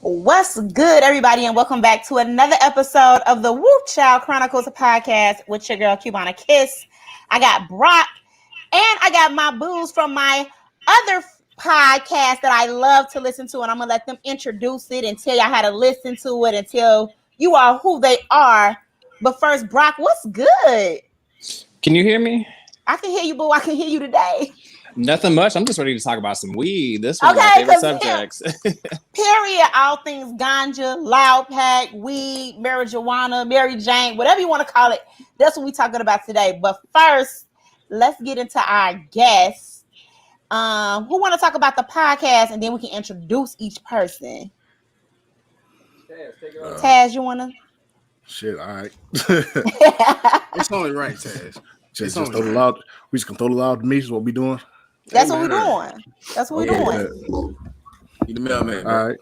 What's good, everybody, and welcome back to another episode of the Woo Child Chronicles podcast with your girl Cubana Kiss. I got Brock, and I got my booze from my other podcast that I love to listen to, and I'm gonna let them introduce it and tell y'all how to listen to it and tell you all who they are. But first, Brock, what's good? Can you hear me? I can hear you, boo. I can hear you today. Nothing much. I'm just ready to talk about some weed. This one of my favorite subjects. Period. All things ganja, loud pack, weed, marijuana, Mary Jane, whatever you want to call it. That's what we're talking about today. But first, let's get into our guests. Who want to talk about the podcast, and then we can introduce each person. Taz, you want to? Shit, all right. It's only right, Taz. Just throw the loud. We just gonna throw the loud to me. Is what we doing. That's what we're doing. That's what we're doing. You the mailman. All right.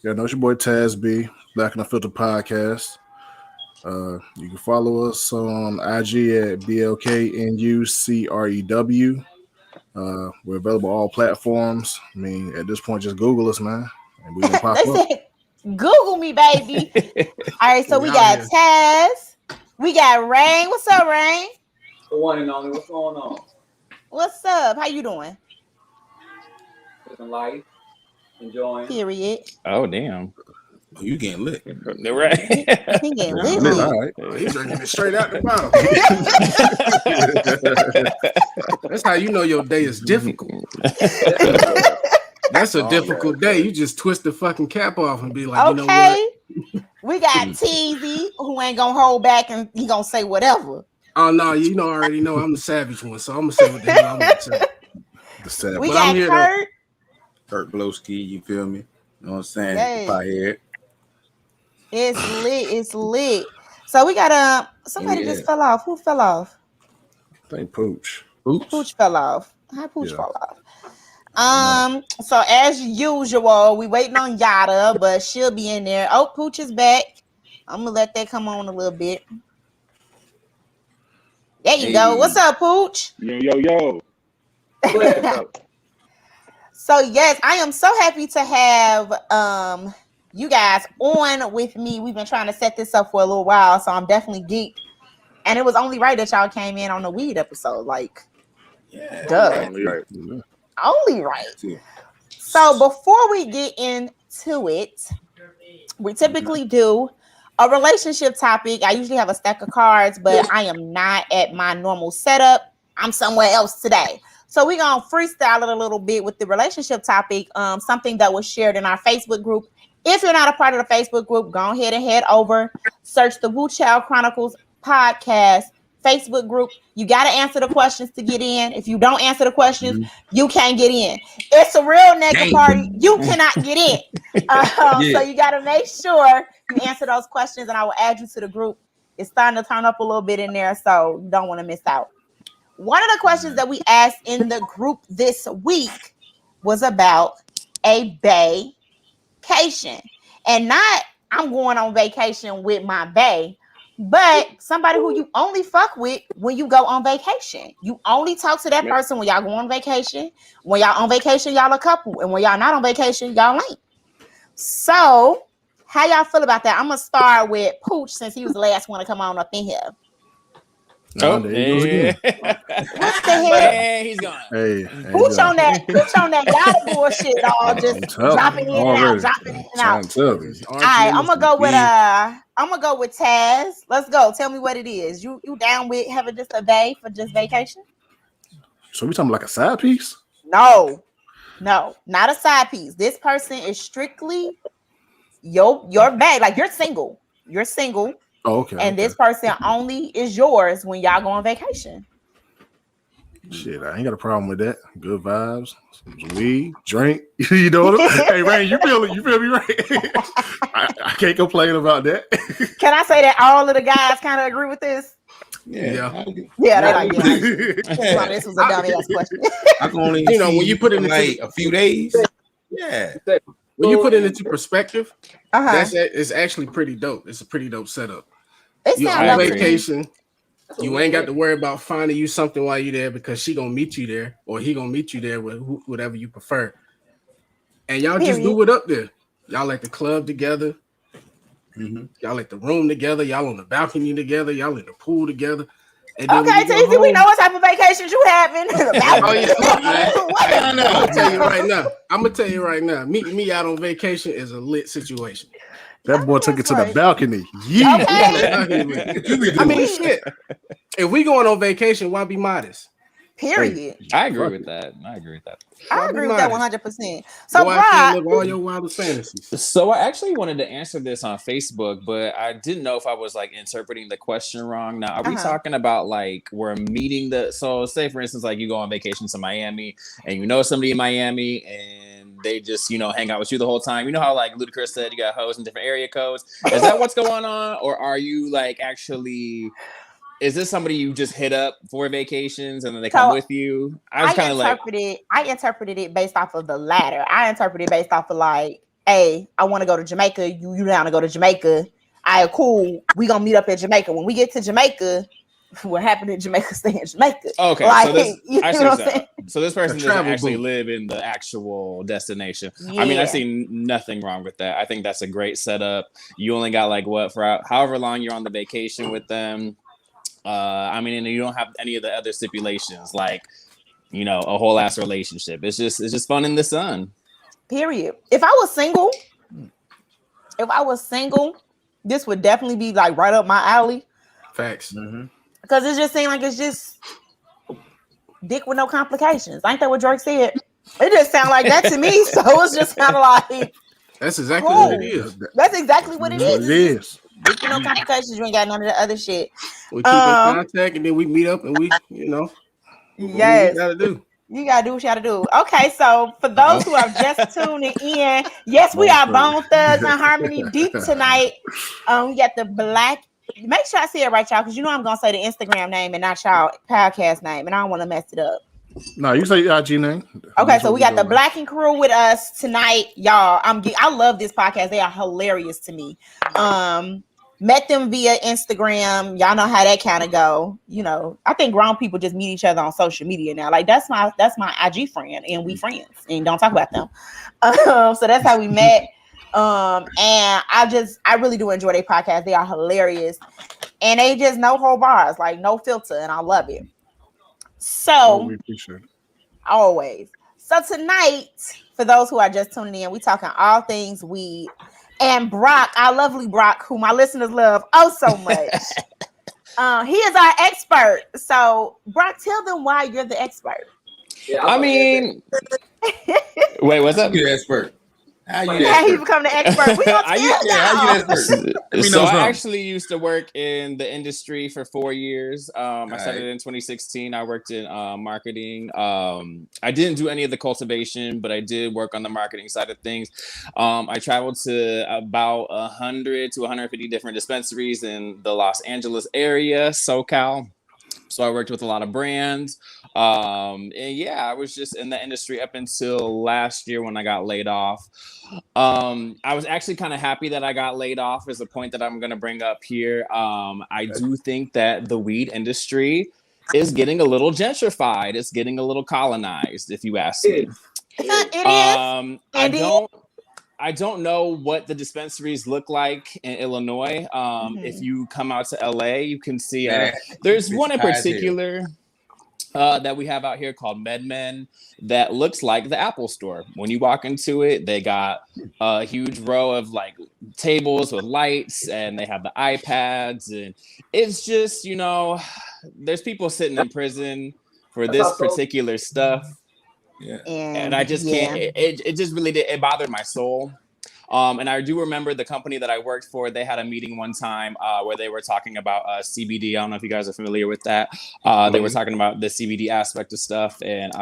Yeah, no, it's your boy Taz B, Black and Unfiltered Podcast. You can follow us on IG at BLKNUCREW. We're available on all platforms. I mean, at this point, just Google us, man, and we gonna pop up. Google me, baby. All right, so we got Taz. We got Rain. What's up, Rain? The one and only. What's going on? What's up? How you doing? Living life, enjoying. Period. Oh, damn. Oh, you getting lit. Right. He getting lit. All right. He's drinking it straight out the bottle. That's how you know your day is difficult. That's a difficult day. You just twist the fucking cap off and be like, you know what? We got TZ who ain't gonna hold back and he gonna say whatever. Oh no, you know, I already know I'm the savage one, so I'm gonna say what the hell I'm gonna say. We got Kurt. Kurt Blowski, you feel me? You know what I'm saying? Yes. Pothead. It's lit. It's lit. So we got somebody just fell off. Who fell off? I think Pooch. Pooch fell off. How Pooch fall off? So as usual, we waiting on Yada, but she'll be in there. Oh, Pooch is back. I'm gonna let that come on a little bit. There you go. What's up, Pooch? Yo. So yes, I am so happy to have you guys on with me. We've been trying to set this up for a little while, so I'm definitely geeked. And it was only right that y'all came in on the weed episode. Like, duh. Only right. So before we get into it, we typically do a relationship topic. I usually have a stack of cards, but I am not at my normal setup. I'm somewhere else today. So we're going to freestyle it a little bit with the relationship topic, something that was shared in our Facebook group. If you're not a part of the Facebook group, go ahead and head over, search the Woo Child Chronicles podcast Facebook group. You got to answer the questions to get in. If you don't answer the questions, you can't get in. It's a real nigga party. You cannot get in. So you got to make sure you answer those questions, and I will add you to the group. It's starting to turn up a little bit in there, so you don't want to miss out. One of the questions that we asked in the group this week was about a vacation. And not I'm going on vacation with my bae, but somebody who you only fuck with when you go on vacation. You only talk to that person when y'all go on vacation. When y'all on vacation, y'all a couple. And when y'all not on vacation, y'all ain't. So, how y'all feel about that? I'm going to start with Pooch since he was the last one to come on up in here. Oh, yeah. What the hell? Man, he's gone. Hey, Pooch on that y'all bullshit, dog. Just dropping in and out, dropping in and out. All right, I'm gonna go with Taz. Let's go. Tell me what it is. You down with having just a day for just vacation? So we talking like a side piece? No, not a side piece. This person is strictly your bae. Like you're single. Oh, okay. And this person only is yours when y'all go on vacation. Shit, I ain't got a problem with that. Good vibes, some weed, drink. You know what I'm saying? Hey, Rain, you feel me, right? I can't complain about that. Can I say that all of the guys kind of agree with this? Yeah. They're like, yeah. This was a dummy ass question. I can only when you put it in like a few days. Yeah. When you put it into perspective, it's actually pretty dope. It's a pretty dope setup. You're on vacation. You ain't got to worry about finding you something while you're there because she gonna meet you there or he gonna meet you there with whatever you prefer. And y'all just do it up there. Y'all at the club together. Mm-hmm. Y'all at the room together. Y'all on the balcony together. Y'all in the pool together. And then okay, Teasy, we know what type of vacations you having. Oh yeah, I'm gonna tell you right now. I'm gonna tell you right now. Meeting me out on vacation is a lit situation. That boy took it to the balcony. Yeah. Okay. I mean, shit. If we going on vacation, why be modest? Period. Hey, I agree with that. I agree with that. I agree with that 100%. So, I can't live all your wildest fantasies. So I actually wanted to answer this on Facebook, but I didn't know if I was like interpreting the question wrong. Now, are we talking about like we're meeting so say for instance, like you go on vacation to Miami and you know somebody in Miami and they just, hang out with you the whole time. You know how like Ludacris said you got hoes in different area codes. Is that what's going on? Or are you like actually... Is this somebody you just hit up for vacations and then they come with you? I interpreted it based off of the latter. I interpreted it based off of like, hey, I want to go to Jamaica. You down to go to Jamaica? All right, cool. We gonna meet up in Jamaica. When we get to Jamaica, what happened in Jamaica, stay in Jamaica. Okay, like, so this person doesn't actually live in the actual destination. Yeah. I mean, I see nothing wrong with that. I think that's a great setup. You only got like for however long you're on the vacation with them. I mean, and you don't have any of the other stipulations, like, a whole ass relationship. It's just fun in the sun. Period. If I was single, this would definitely be like right up my alley. Facts. Because it just seems like it's just dick with no complications. Ain't that what Drake said? It just sounds like that to me. So it's just kind of like that's exactly what it is. That's exactly what it is. It is. Dick with no complications. You ain't got none of the other shit. We keep in contact and then we meet up and we, yes, you gotta do. You gotta do what you gotta do. Okay, so for those who are just tuning in, yes, we are Bone Thugs and Harmony Deep tonight. We got the black. Make sure I say it right, y'all, because I'm gonna say the Instagram name and not y'all podcast name, and I don't want to mess it up. No, you say IG name. Okay, so we got the Black and Crew with us tonight, y'all. I love this podcast. They are hilarious to me. Met them via Instagram. Y'all know how that kind of go. I think grown people just meet each other on social media now. Like that's my IG friend, and we friends, and don't talk about them. So that's how we met. And I really do enjoy their podcast. They are hilarious, and they just no whole bars, like no filter, and I love it. So we appreciate it. Always. So tonight, for those who are just tuning in, we talking all things weed. And Brock, our lovely Brock, who my listeners love so much. He is our expert. So, Brock, tell them why you're the expert. Yeah, I mean, wait, what's up? You're the expert. How you become the expert? We gonna So I actually used to work in the industry for 4 years. I started in 2016. I worked in marketing. I didn't do any of the cultivation, but I did work on the marketing side of things. I traveled to about 100 to 150 different dispensaries in the Los Angeles area, SoCal. So I worked with a lot of brands. And yeah, I was just in the industry up until last year when I got laid off. I was actually kind of happy that I got laid off, is a point that I'm going to bring up here. I do think that the weed industry is getting a little gentrified. It's getting a little colonized, if you ask me. It is. I don't know what the dispensaries look like in Illinois. If you come out to LA, you can see there's one in particular that we have out here called MedMen that looks like the Apple Store. When you walk into it, they got a huge row of like tables with lights, and they have the iPads, and it's just, there's people sitting in prison for this particular stuff. Yeah. And I just can't, it just really did, it bothered my soul. And I do remember the company that I worked for, they had a meeting one time where they were talking about CBD. I don't know if you guys are familiar with that. They were talking about the CBD aspect of stuff. And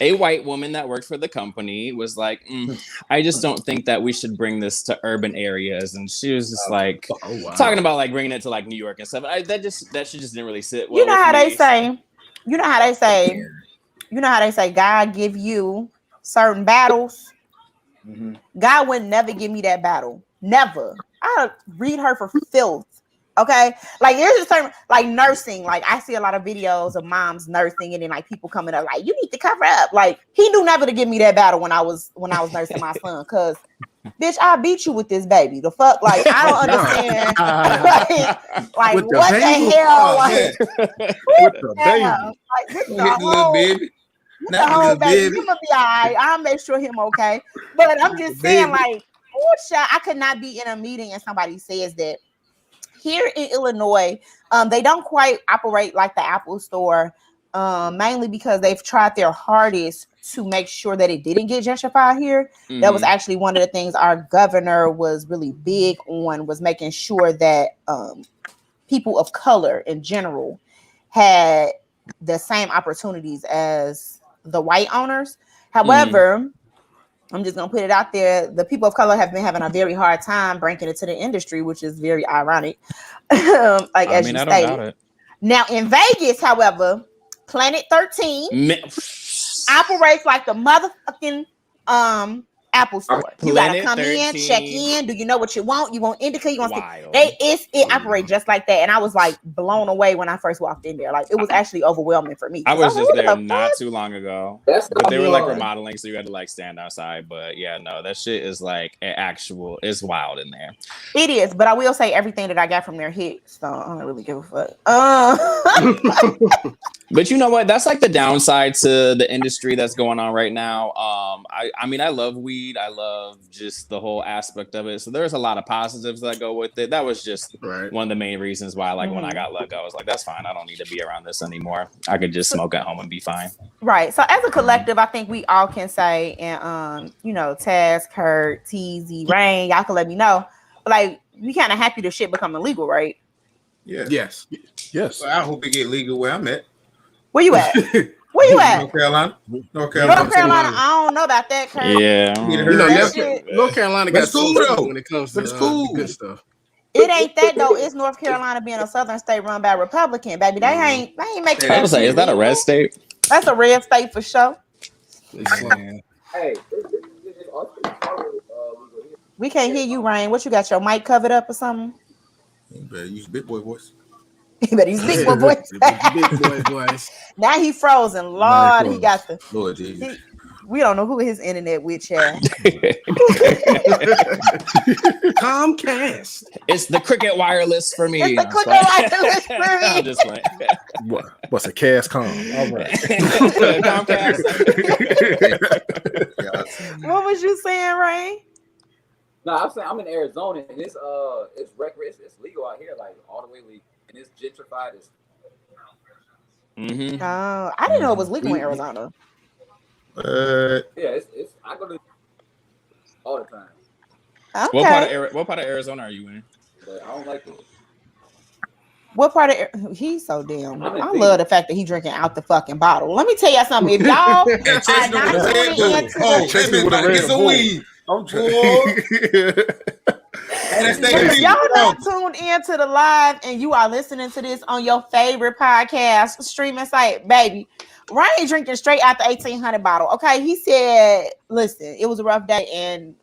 a white woman that worked for the company was like, I just don't think that we should bring this to urban areas. And she was just like talking about like bringing it to like New York and stuff. That shit just didn't really sit well. You know how they say, God give you certain battles. Mm-hmm. God would never give me that battle. Never. I'll read her for filth. Okay. Like there's a certain like nursing. Like I see a lot of videos of moms nursing, and then like people coming up like, you need to cover up. Like he knew never to give me that battle when I was nursing my son, because bitch, I beat you with this baby. The fuck, like I don't understand. like what the hell? Like, with the baby. Like this Hit the little baby. Not the whole baby. He'll be all right. I'll make sure him okay. But I'm just saying, like, I could not be in a meeting and somebody says that here in Illinois, they don't quite operate like the Apple Store, mainly because they've tried their hardest to make sure that it didn't get gentrified here. Mm-hmm. That was actually one of the things our governor was really big on, was making sure that people of color in general had the same opportunities as the white owners. However, I'm just gonna put it out there, the people of color have been having a very hard time breaking into the industry, which is very ironic. Like as you stated. Now in Vegas, however, Planet 13 operates like the motherfucking Apple Store. You gotta come 13. In, check in. Do you know what you want? You want indica? You want it operates just like that. And I was like blown away when I first walked in there. Like it was actually overwhelming for me. I was just there not too long ago. But they were like remodeling, so you had to like stand outside. But yeah, no, that shit is like it's wild in there. It is, but I will say everything that I got from there hit. So I don't really give a fuck. But you know what? That's like the downside to the industry that's going on right now. I mean, I love weed. I love just the whole aspect of it. So there's a lot of positives that go with it. That was just one of the main reasons why, like, when I got let go, I was like, that's fine. I don't need to be around this anymore. I could just smoke at home and be fine. Right. So as a collective, I think we all can say, and you know, Taz, Kurt, TZ, Rain, y'all can let me know. But like, we kind of happy the shit becoming legal, right? Yeah. Yes. Well, I hope it get legal where I'm at. Where you at? Where you at? North Carolina. North Carolina. I don't know about that, Kurt. Yeah. North Carolina got cool though when it comes to good stuff. It ain't that though. It's North Carolina being a southern state run by Republican, baby. They ain't making. I was say, is that a red state? That's a red state for sure. Hey, we can't hear you, Ryan. What you got? Your mic covered up or something? You better use big boy voice. You better use big boy voice. Big boy voice. Now he frozen. Lord, he got the. Lord Jesus. We don't know who his internet with, Chad. Comcast. It's the Cricket Wireless for me. It's the Cricket Wireless for me. I'm just like, what's a cast com? All right. Comcast. What was you saying, Ray? No, I'm saying I'm in Arizona and it's legal out here, like all the way legal, and it's gentrified. Oh, I didn't know it was legal in Arizona. Yeah, it's I go to all the time. Okay. What part of Arizona are you in? But I don't like it. What part of he's so damn? I love the fact that he drinking out the fucking bottle. Let me tell y'all something. If y'all are not tuning into weed. I'm if y'all not tuned into the live and you are listening to this on your favorite podcast streaming site, baby, Ryan drinking straight out the 1800 bottle. Okay, he said, "Listen, it was a rough day, and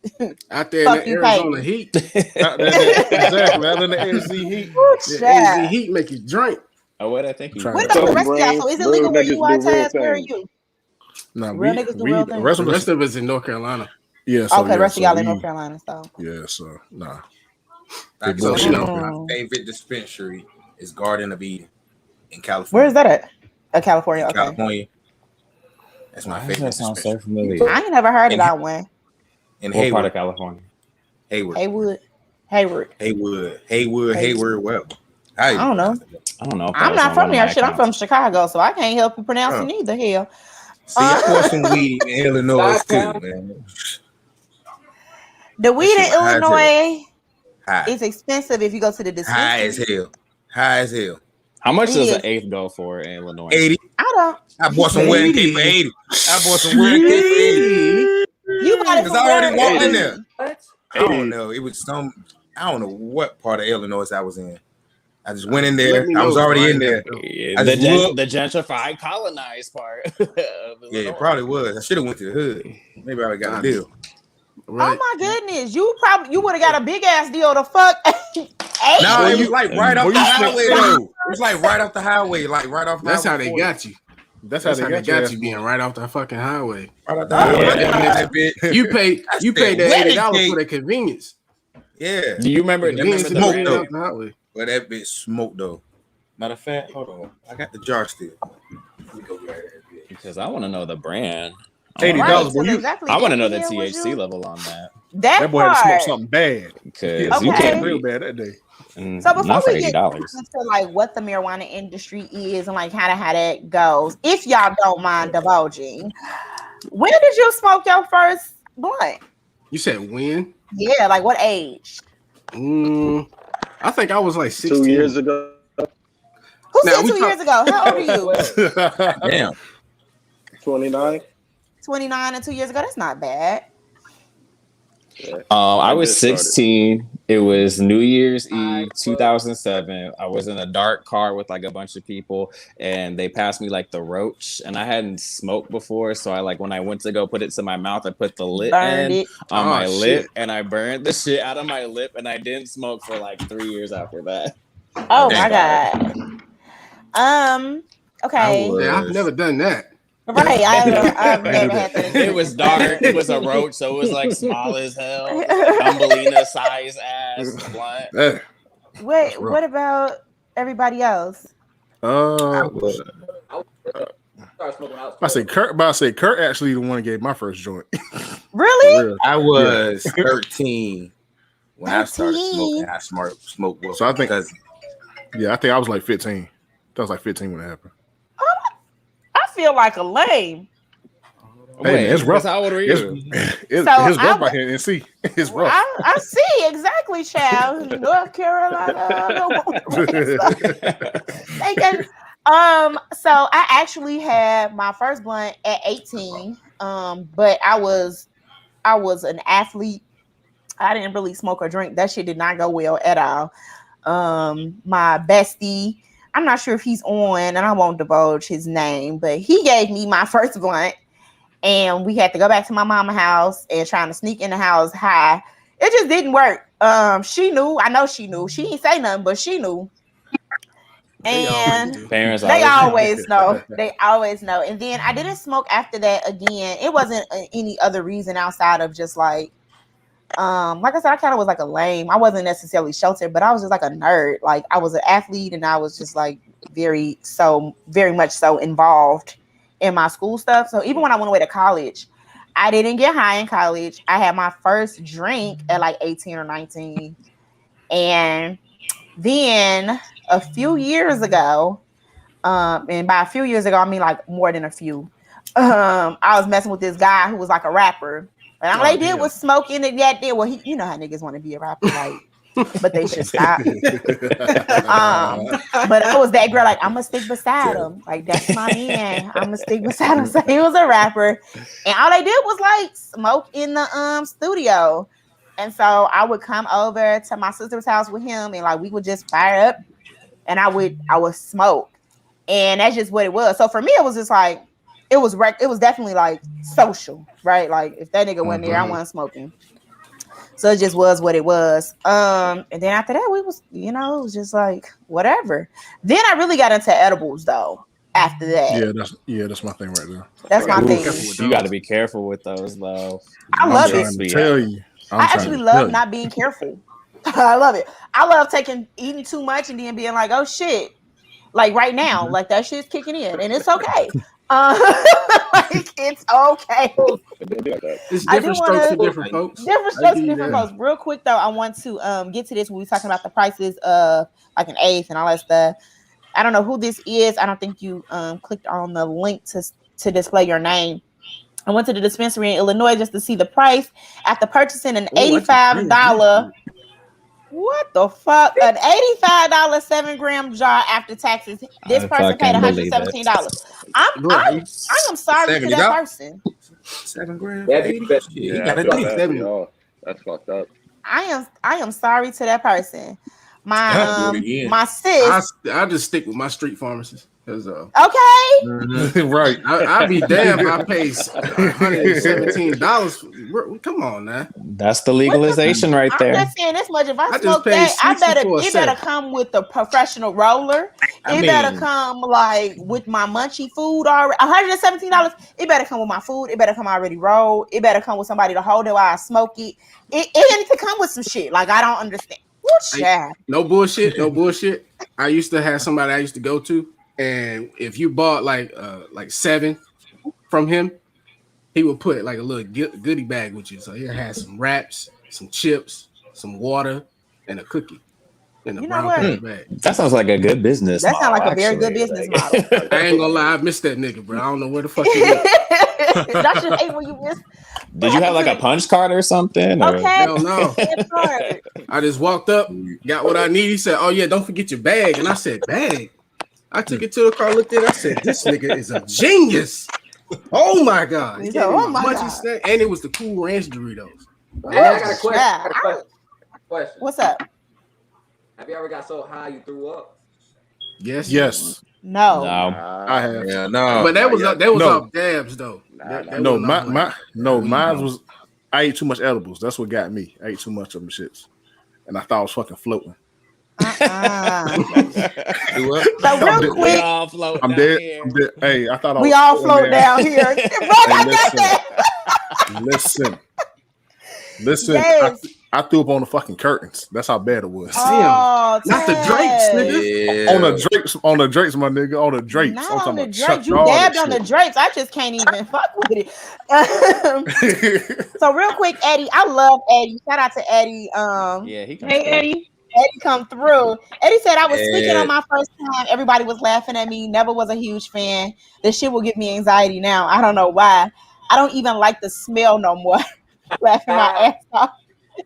out there in the Arizona heat, exactly, out in the AZ heat, the AZ heat make you drink." Oh, what I think you. What about the rest of y'all? So is it legal where you are, Taz? Where are you? No, real niggas do real things. The rest of us in North Carolina. Yeah. So, okay, the rest of y'all in North Carolina. So yeah. So nah. My favorite dispensary is Garden of Eden in California. Where is that at? California. Okay. California. That's my favorite. That sounds so familiar. I ain't never heard of that one. In Hayward, part of California. Hayward. Well, I don't know. I'm not from there. Shit, I'm from Chicago, so I can't help you pronounce it either. Hell. See, I bought some weed in Illinois too, man. The weed in Illinois is expensive if you go to the dispensary. High as hell. How much does an eighth go for in Illinois? 80. I bought some wedding cake for 80. I bought some wedding cake for 80. You bought it because I already walked in there. What? I don't know. It was I don't know what part of Illinois I was in. I just went in there. I was already in there. Yeah, the gentrified, colonized part. Yeah, it probably was. I should have went to the hood. Maybe I would have got a deal. Right. Oh my goodness, you would have got a big ass deal to fuck. No, it was like right off the highway though. It was like right off the highway, like right off. That's how they got you. That's how they got you being right off the fucking highway. Right off the highway. You paid the $80 for the convenience. Yeah. Do you remember the smoke though? But that bitch smoked though. Matter of fact, hold on. I got the jar still. Let me go grab that. Because I want to know the brand. $80, boy. Exactly. I want to know the THC level on that. That boy had to smoke something bad. Because you can't real bad that day. So before we get into like what the marijuana industry is and like how that goes, if y'all don't mind divulging, when did you smoke your first blunt? You said when? Yeah, like what age? I think I was like 16 years ago. Who said 2 years ago? How old are you? Damn. 29. 29 and 2 years ago. That's not bad. Yeah. I was 16. It was New Year's Eve, 2007. I was in a dark car with like a bunch of people, and they passed me like the roach, and I hadn't smoked before, so I like when I went to go put it to my mouth, I put the lip on my lip, and I burned the shit out of my lip, and I didn't smoke for like 3 years after that. Oh my god. Okay. I've never done that. Right, I've never had that. It was dark. It was a roach, so it was like small as hell, Thumbelina size ass blunt. Wait, what about everybody else? I say Kurt actually the one that gave my first joint. Really? I was 13 when I started smoking. I smoked. So I think I think I was like 15. That was like 15 when it happened. I feel like a lame. Hey, it's rough. How old are you? It's rough right here in NC. It's rough. I see exactly, child. North Carolina. So I actually had my first blunt at 18. But I was an athlete. I didn't really smoke or drink. That shit did not go well at all. My bestie, I'm not sure if he's on, and I won't divulge his name, but he gave me my first blunt, and we had to go back to my mama's house and trying to sneak in the house high. It just didn't work. She knew. I know she knew. She didn't say nothing, but she knew. And parents, they always know. They always know. And then I didn't smoke after that again. It wasn't any other reason outside of just like I said, I kind of was like a lame. I wasn't necessarily sheltered, but I was just like a nerd. Like I was an athlete, and I was just like very much so involved in my school stuff. So even when I went away to college, I didn't get high in college. I had my first drink at like 18 or 19. And then a few years ago, and by a few years ago, I mean like more than a few, I was messing with this guy who was like a rapper. And all they did was smoking and that did. Well, you know how niggas want to be a rapper, like, but they should stop. But I was that girl, like, I'm gonna stick beside him. Like, that's my man. I'm gonna stick beside him. So he was a rapper. And all they did was like smoke in the studio. And so I would come over to my sister's house with him, and like we would just fire up, and I would smoke. And that's just what it was. So for me, it was just like it was definitely like social, right? Like if that nigga went there, I wasn't smoking. So it just was what it was. And then after that, we was, it was just like whatever. Then I really got into edibles though. After that, that's my thing right there. That's my thing. You got to be careful with those though. I love it. Tell you, I actually love not being careful. I love it. I love eating too much and then being like, oh shit, like right now, like that shit's kicking in, and it's okay. Like it's okay. It's different strokes for different folks. Different strokes for different folks. Real quick though, I want to get to this when we're talking about the prices of like an eighth and all that stuff. I don't know who this is. I don't think you clicked on the link to display your name. I went to the dispensary in Illinois just to see the price after purchasing an $85. What the fuck? An $85 7-gram jar after taxes. This person paid $117. I am sorry to that person. 7 grand. That's fucked up. I am sorry to that person. My sis. I just stick with my street pharmacist. Okay. Right. I'd be damn if I pay $117. Come on now. That's the legalization there. I'm not saying this much. If I smoke that, it better come with a professional roller It better come like with my munchy food already. $117. It better come with my food. It better come already rolled. It better come with somebody to hold it while I smoke it. It needs to come with some shit. Like I don't understand. No bullshit. No bullshit. I used to have somebody I used to go to, and if you bought like 7 from him, he would put like a little goodie bag with you. So he had some wraps, some chips, some water, and a cookie. In a brown paper bag. That sounds like a good business model. That sounds like a very good business model. I ain't gonna lie, I missed that nigga, bro. I don't know where the fuck he went. That's just hate when you miss. Did you have like a punch card or something? Okay. Hell no. I just walked up, got what I need. He said, "Oh yeah, don't forget your bag." And I said, "Bag?" I took it to the car, looked at it. I said, "This nigga is a genius." Oh my god. He oh my god. Snack, and it was the Cool Ranch Doritos. Hey, I got a question. What's up? Have you ever got so high you threw up? Yes. No. I have. Yeah, no. But that was up dabs though. Mine was I ate too much edibles. That's what got me. I ate too much of them shits. And I thought I was fucking floating. So real quick, I'm dead. Hey, I thought I was we all float down here. Listen. Yes. I threw up on the fucking curtains. That's how bad it was. Oh, not the drapes, nigga. Yeah. On the drapes, my nigga. On the drapes. Not on the drapes. You dabbed on the drapes. I just can't even fuck with it. So real quick, Eddie. I love Eddie. Shout out to Eddie. Hey, Eddie. Eddie come through. Eddie said I was speaking on my first time. Everybody was laughing at me. Never was a huge fan. This shit will give me anxiety now. I don't know why. I don't even like the smell no more. Laughing my ass off.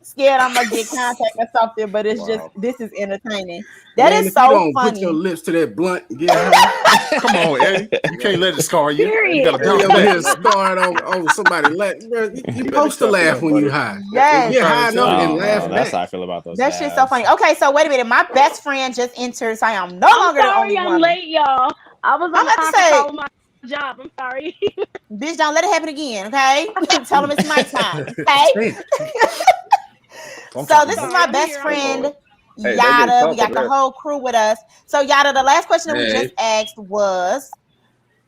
Scared I'm gonna get contact or something, but it's just this is entertaining. That is so funny. funny. Put your lips to that blunt. And get high. Come on, Eddie. You can't let it scar you. Period. You gotta Over here scarred on somebody. You supposed to laugh when you high. Yes. Get high enough and laugh. That's how I feel about those. That shit's so funny. Okay, so wait a minute. My best friend just entered, so I am no longer the only one. I'm late, y'all. I was on the conference call with my job. I'm sorry. Bitch, don't let it happen again, okay? Tell them it's my time, okay? So this is my best friend, Yada. We got the whole crew with us. So Yada, the last question that we just asked was,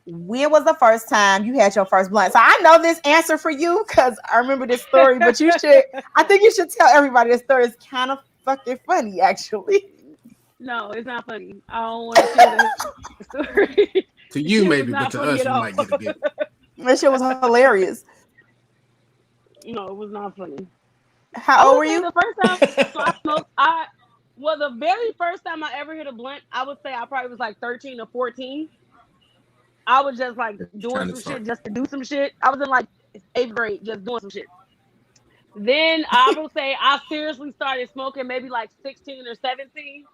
when was the first time you had your first blunt? So I know this answer for you because I remember this story, but I think you should tell everybody this story. It's kind of fucking funny, actually. No, it's not funny. I don't want to share the story. To you, maybe, but to us, you might get it. That shit was hilarious. No, it was not funny. How old were you? The first time so I smoked, the very first time I ever hit a blunt, I would say I probably was like 13 or 14. I was just like doing some shit just to do some shit. I was in like 8th grade just doing some shit. Then I will say I seriously started smoking maybe like 16 or 17.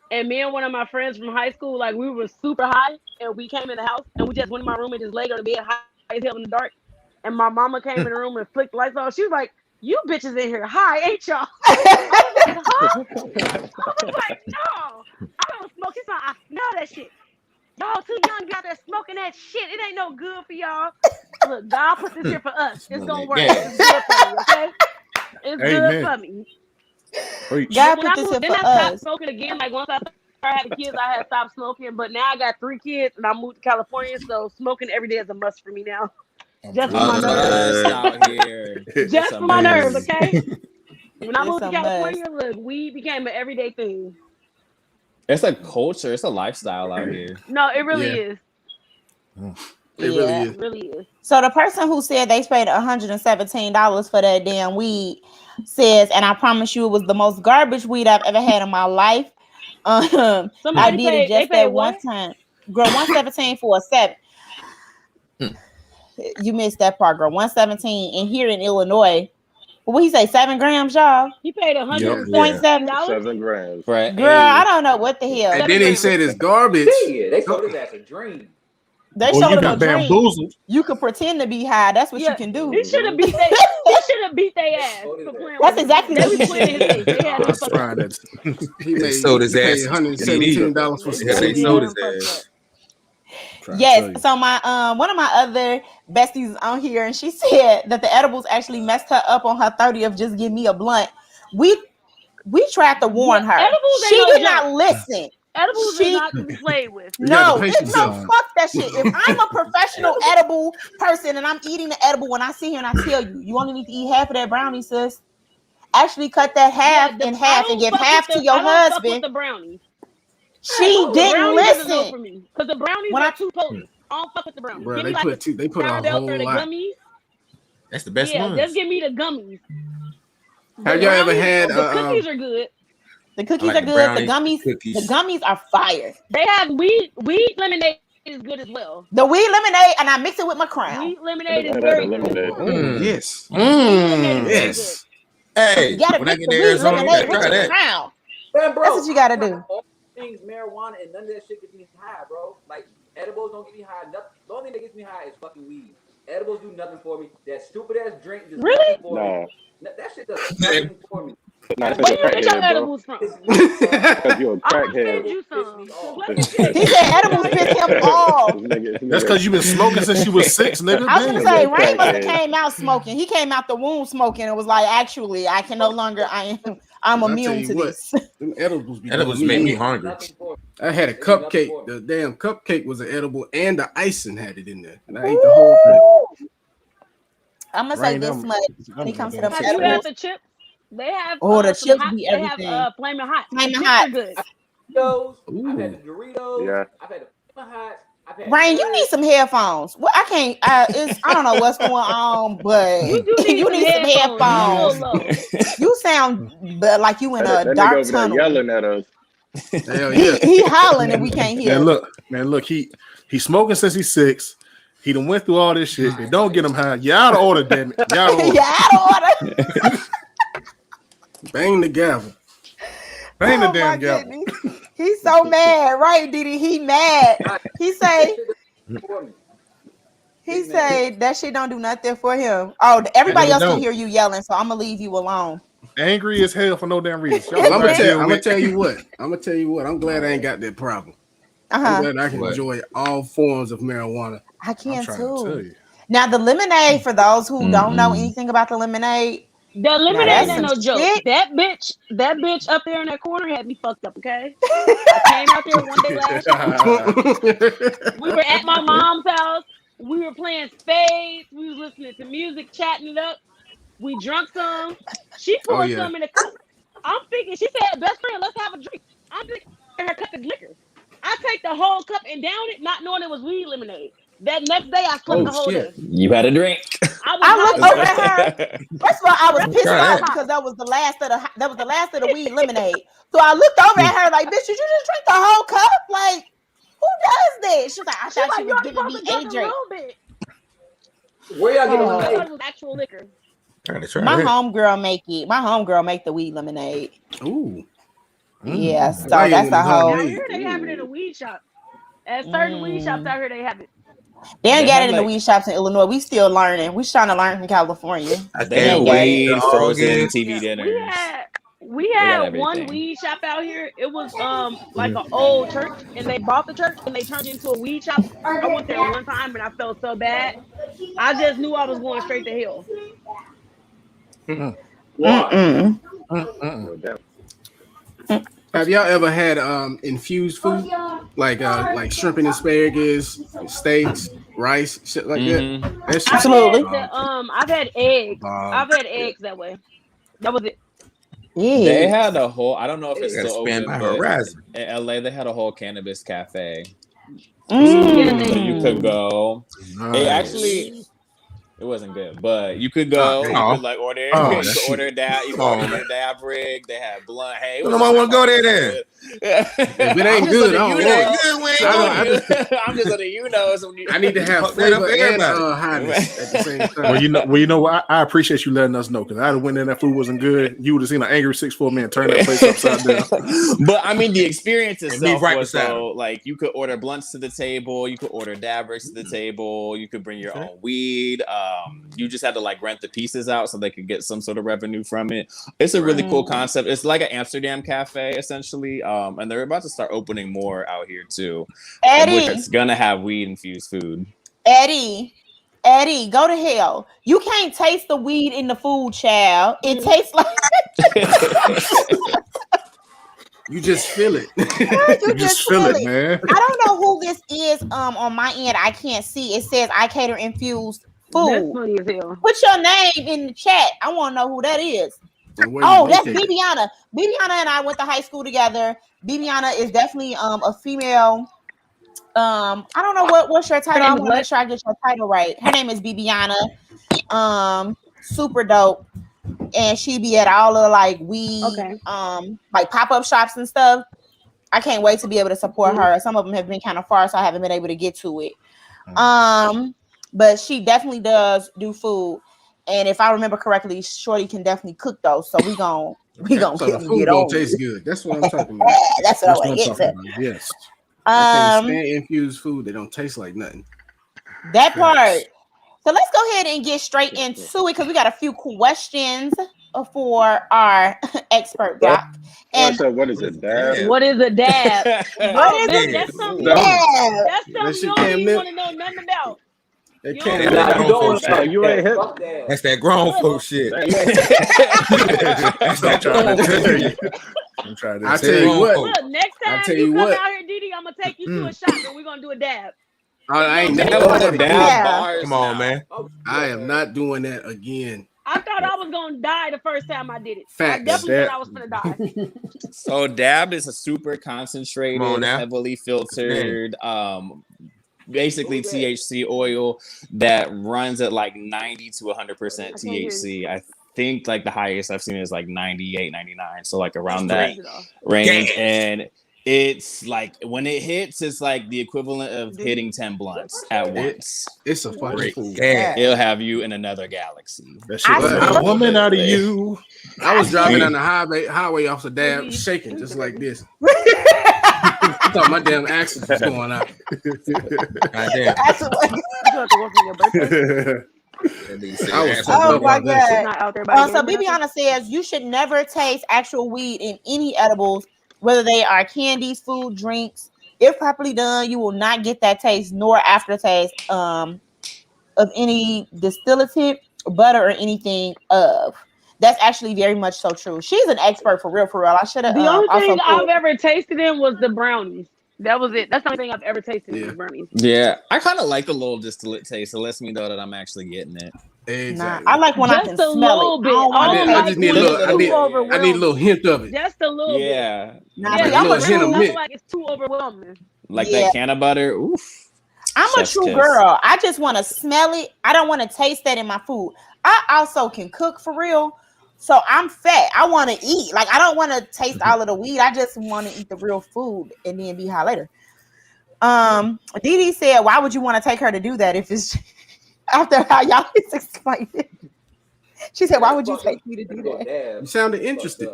And me and one of my friends from high school, like we were super high and we came in the house and we just went in my room and just laid on the bed high as hell in the dark. And my mama came in the room and flicked the lights on. She was like, "You bitches in here high, ain't y'all?" I was like, "No, I don't smoke." She's like, "I smell that shit. Y'all too young out there smoking that shit. It ain't no good for y'all. Look, God put this here for us. It's gonna work. It's good for me, okay? It's good for me." God put this here for us. I stopped smoking again. Like once I had kids, I had stopped smoking. But now I got 3 kids and I moved to California, so smoking every day is a must for me now. Just for my nerves. Out here. Just for my nerves, okay? When I moved to California, look, weed became an everyday thing. It's a culture. It's a lifestyle out here. No, it really is. It really is. So the person who said they paid $117 for that damn weed says, and I promise you it was the most garbage weed I've ever had in my life. I did it just that one time. Girl, 117 for a 7. You missed that part, girl. 117, and here in Illinois, what he say? 7 grams, y'all. He paid $100.7. $7 grams. Right. Girl, I don't know what the hell. And then they said it's garbage. Yeah, they sold it as a dream. They showed him a dream. Bamboozled. You could pretend to be high. That's what you can do. He should have beat their ass for playing. That's exactly what he should. He sold his ass. $117 for some they sold his ass. Yes. So my one of my other besties on here, and she said that the edibles actually messed her up on her 30th. Just give me a blunt. We tried to warn her. She did not listen. Edibles are not to be played with. No, fuck that shit. If I'm a professional edible person and I'm eating the edible, when I sit here and I tell you, you only need to eat half of that brownie, sis. Actually, cut that half in half and give half to your husband. I don't fuck with the brownies. She didn't listen. For me because the brownies are too potent. I don't fuck with the brownies. Bro, give they me like put a whole the lot. Gummies. That's the best one. Just give me the gummies. Have y'all ever had the cookies are good. The cookies are good. The gummies are fire. They have weed lemonade is good as well. The weed lemonade, and I mix it with my Crown. Weed lemonade is very good. Yes. Yes. Hey, you gotta mix the weed lemonade with your Crown. Man, bro, that's what you gotta do. All things marijuana and none of that shit gets me high, bro. Like edibles don't get me high. Nothing. The only thing that gets me high is fucking weed. Edibles do nothing for me. That stupid ass drink does nothing for me. That shit does nothing for me. Nah, where you get your edibles from? Because you're a crackhead. He said edibles piss him off. That's because you've been smoking since you was 6, nigga. I was gonna say Ray must have came out smoking. He came out the womb smoking and was like, actually, I can no longer. I'm immune to this. Them edibles make me hungry. I had a cupcake. The damn cupcake was an edible, and the icing had it in there, and I ate the whole thing. I'm gonna say this much when it comes to the edibles. Have you had the chips? They have the chips hot, be everything. They have Flamin' Hot. Flamin' Hot. Good. I've had the Doritos. Yeah. I've had the Flamin' Hot. Brian, you need some headphones. Well, I can't. I don't know what's going on, but you need some headphones. You sound like you in a dark tunnel. Yelling at us. Hell yeah. He hollering and we can't hear. Man, look, he's smoking since he's 6. He done went through all this shit. They don't get him high. You out of order, damn it. You out of order. Bang the gavel. Bang the damn gavel. He's so mad, right, Didi? He mad. He say that shit don't do nothing for him. Oh, everybody else can hear you yelling, so I'm gonna leave you alone. Angry as hell for no damn reason. I'm gonna tell you what. I'm glad I ain't got that problem. I'm glad I can enjoy all forms of marijuana. I can too. Now the lemonade, for those who don't know anything about the lemonade. The lemonade ain't no joke. That bitch up there in that corner had me fucked up, okay? I came out there one day last year. We were at my mom's house. We were playing spades. We was listening to music, chatting it up. We drunk some. She poured some in a cup. I'm thinking, she said, best friend, let's have a drink. I'm thinking her cup of liquor. I take the whole cup and down it, not knowing it was weed lemonade. That next day, I slept the whole day. You had a drink. I looked over at her. First of all, I was pissed off because that was the last of the weed lemonade. So I looked over at her like, "Bitch, did you just drink the whole cup? Like, who does this?" She's like, "I thought she was giving me a drink." Where y'all get lemonade? It was actual liquor. My homegirl make it. My homegirl make the weed lemonade. Ooh. Yeah, so that's a whole. I hear they have it in a weed shop. At certain weed shops out here, they have it. They ain't got it in the weed shops in Illinois. We still learning. We trying to learn from California. They have weed, frozen TV dinners. We had one weed shop out here. It was like an old church, and they bought the church and they turned it into a weed shop. I went there one time and I felt so bad. I just knew I was going straight to hell. Have y'all ever had infused food like shrimp and asparagus, steaks, rice, shit like that? Absolutely. I've had eggs. I've had eggs that way. That was it. Yeah. They had a whole. I don't know if it's still open, but in LA they had a whole cannabis cafe. So you could go. Nice. It wasn't good, but you could go. You could like order. You could order that. You could order dab rig. They had blunt. Hey, nobody want to go there then. If it ain't good, I'm just letting you know. I need to have flavor and highness at the same time. Well, you know what? I appreciate you letting us know because I'd have went in that food wasn't good. You would have seen an angry 6'4" man turn that place upside down. But I mean, the experience itself was so like you could order blunts to the table. You could order dab rigs to the table. You could bring your own weed. You just had to like rent the pieces out so they could get some sort of revenue from it. It's a really cool concept. It's like an Amsterdam cafe essentially, and they're about to start opening more out here too. Eddie, it's gonna have weed infused food. Eddie, go to hell! You can't taste the weed in the food, child. It tastes like. You just feel it. You just feel it, man. I don't know who this is. On my end, I can't see. It says I cater infused food. That's funny as hell. Put your name in the chat. I want to know who that is. Oh, that's Bibiana. Bibiana and I went to high school together. Bibiana is definitely a female. I don't know what's your title. I want to make sure I get your title right. Her name is Bibiana. Super dope. And she be at all the like weed, like pop-up shops and stuff. I can't wait to be able to support her. Some of them have been kind of far, so I haven't been able to get to it. But she definitely does do food. And if I remember correctly, Shorty can definitely cook those. So we gon' so the food gonna taste good. That's what I'm talking about. That's what I want to get to. Yes. I can't stand infused food. They don't taste like nothing. That part. So let's go ahead and get straight into it because we got a few questions for our expert Brock. And so what is a dab? What is a dab? That's something you don't even want to know nothing about. You ain't hip. That's that grown folk shit. That's that grown folk. I'm trying to tell you what. Look, next time you come out here, Didi, I'm gonna take you to a shop and we're gonna do a dab. I ain't never done a dab. Come on, man. I am not doing that again. I thought I was gonna die the first time I did it. I definitely thought I was gonna die. So dab is a super concentrated, heavily filtered, basically THC oil that runs at like 90 to 100% THC. I think like the highest I've seen is like 98, 99. So like around that range. And it's like when it hits, it's like the equivalent of hitting 10 blunts at once. It's a fucking food. It'll have you in another galaxy. That shit a woman out of you. I was driving on the highway off the dab, shaking just like this. I thought my damn axle was going out. Goddamn. Oh my god! So Bibiana says you should never taste actual weed in any edibles, whether they are candies, food, drinks. If properly done, you will not get that taste nor aftertaste of any distillative, butter, or anything of. That's actually very much so true. She's an expert for real, for real. I should have. The only thing I've ever tasted in was the brownies. That was it. That's the only thing I've ever tasted in brownies. Yeah, I kind of like the little distillate taste. It lets me know that I'm actually getting it. Exactly. Nah, I like when I can smell it. I just need a little. I need a little hint of it. Just a little bit. Yeah. I'm a true. Like it's too overwhelming. Like that can of butter. Oof. I'm a true girl. I just want to smell it. I don't want to taste that in my food. I also can cook for real. So I'm fat. I want to eat. Like I don't want to taste all of the weed. I just want to eat the real food and then be high later. Didi said, "Why would you want to take her to do that if it's after how y'all just explained it?" She said, "Why would you take me to do that?" You sounded interested.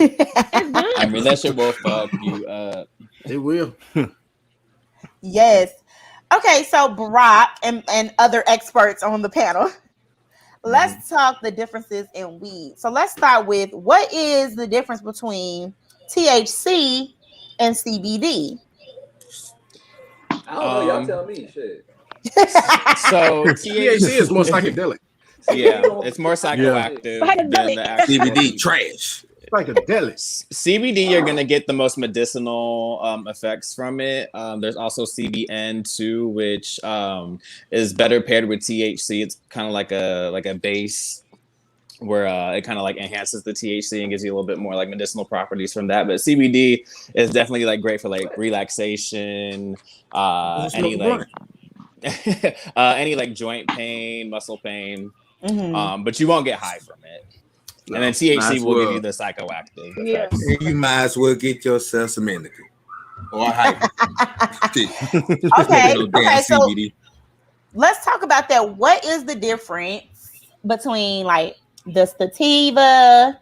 I mean, that shit will fuck you up. It will. Yes. Okay, so Brock and other experts on the panel. Let's talk the differences in weed. So let's start with what is the difference between THC and CBD? I don't know. Y'all tell me. Shit. So THC is more psychedelic. Yeah, it's more psychoactive than the actual CBD trash. Psychedelic. CBD, you're gonna get the most medicinal effects from it. There's also CBN too, which is better paired with THC. It's kind of like a base where it kind of like enhances the THC and gives you a little bit more like medicinal properties from that. But CBD is definitely like great for like relaxation, any like joint pain, muscle pain. But you won't get high from it. And then THC will give you the psychoactive effects. You might as well get yourself some indica or hype. Okay, so let's talk about that. What is the difference between like the sativa,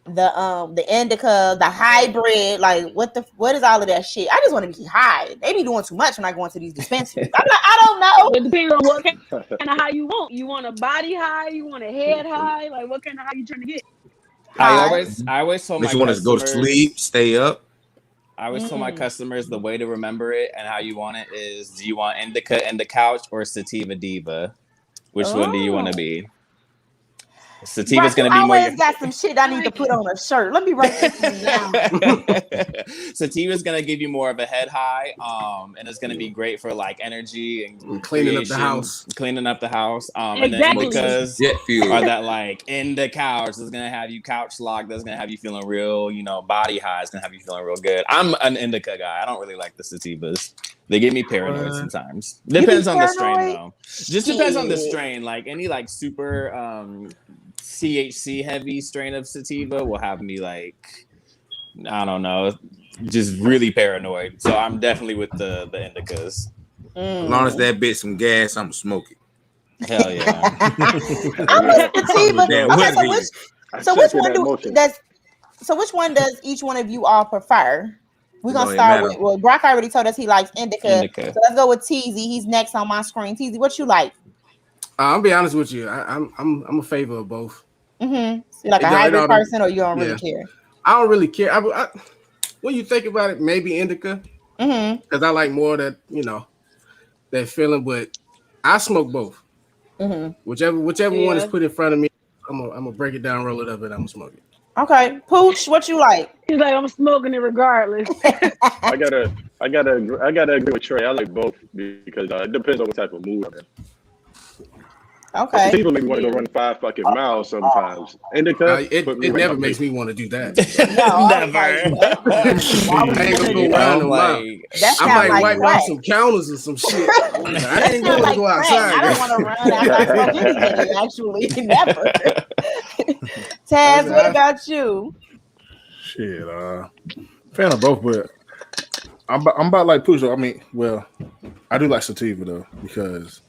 the indica, the hybrid? Like what is all of that shit? I just want to be high. They be doing too much when I go into these dispensaries. I don't know. It depends on what kind of high you want. You want a body high? You want a head high? Like what kind of high you trying to get? I always told my you want to go to sleep, stay up. I always tell my customers the way to remember it and how you want it is: do you want indica in the couch or sativa diva? Which one do you want to be? Sativa's gonna be more. Always got some shit I need to put on a shirt. Let me write this down. Sativa's gonna give you more of a head high, and it's gonna be great for like energy and cleaning up the house. And then because are that like in the couch is gonna have you couch locked. That's gonna have you feeling real, body high. It's gonna have you feeling real good. I'm an indica guy. I don't really like the sativas. They get me paranoid sometimes. Depends on the strain though. Just depends on the strain. Like any like super THC heavy strain of sativa will have me like, I don't know, just really paranoid. So I'm definitely with the indicas. As long as that bit some gas, I'm smoking. Hell yeah. I'm with sativa. So which one does each one of you all prefer? We're gonna start with Brock already told us he likes indica. So let's go with Teasy. He's next on my screen. Teasy, what you like? I'll be honest with you. I'm a favor of both. Mm-hmm. So like a hybrid person, or you don't really care? I don't really care. When you think about it, maybe indica, because I like more of that, that feeling. But I smoke both. Whichever one is put in front of me, I'm gonna break it down, roll it up, and I'm gonna smoke it. Okay, Pooch, what you like? He's like, I'm smoking it regardless. I gotta agree with Trey. I like both because it depends on what type of mood I'm in. Okay. People make me want to go run 5 fucking miles sometimes. Indica, it never makes me want to do that. Never. I ain't gonna go around a mile. I might wipe out some counters or some shit. I ain't gonna go outside. I don't want to run after I smoke anything, actually. Never. Taz, what about you? Shit, fan of both, but I'm about like Pooch. I mean, well, I do like sativa though, because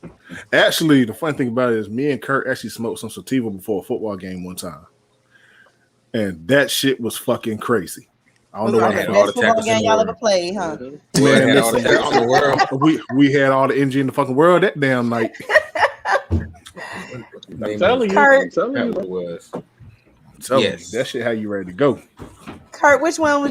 actually the funny thing about it is me and Kurt actually smoked some sativa before a football game one time, and that shit was fucking crazy. I don't know why. The best football game y'all ever played, huh? Man, we had all the energy in the fucking world that damn night. I'm telling you, what it was. Yes, that shit how you ready to go. Kurt, which one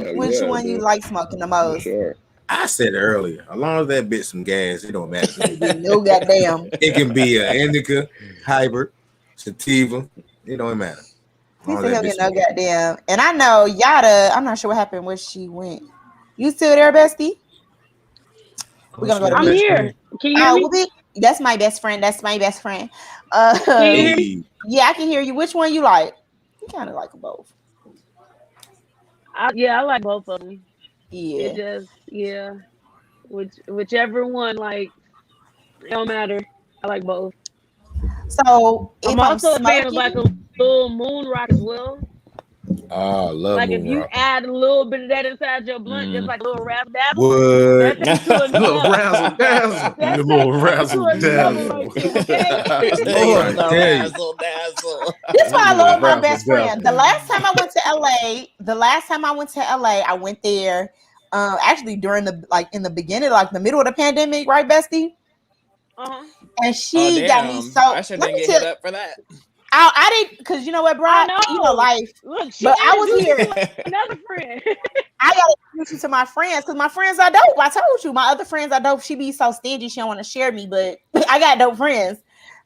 you like smoking the most? Sure. I said earlier, as long as that bit some gas, it don't matter. No goddamn. It can be an indica, hybrid, sativa. It don't matter. He said he'll get no goddamn. And I know Yada, I'm not sure what happened where she went. You still there, bestie? We're gonna go to I'm here. Can you hear me? That's my best friend. That's my best friend. Can you hear me? Yeah, I can hear you. Which one you like? You kind of like them both. I like both of them. Yeah. It just, whichever one, like, it don't matter. I like both. So I'm also a fan of like a little moon rock as well. Oh, I love like moon if you rock. add a little bit of that inside your blunt, just like a little razzle dazzle. What? That's a little razzle dazzle. A little razzle dazzle. This is why I love my best friend. The last time I went to LA, I went there. Actually during in the beginning, like the middle of the pandemic, right, bestie? And she got me so. I should didn't get hit up for that. I didn't, because you know what, bro? You know life. Look, but I was here. Another friend. I gotta introduce you to my friends because my friends are dope. I told you, my other friends are dope. She be so stingy, she don't want to share me, but I got dope friends.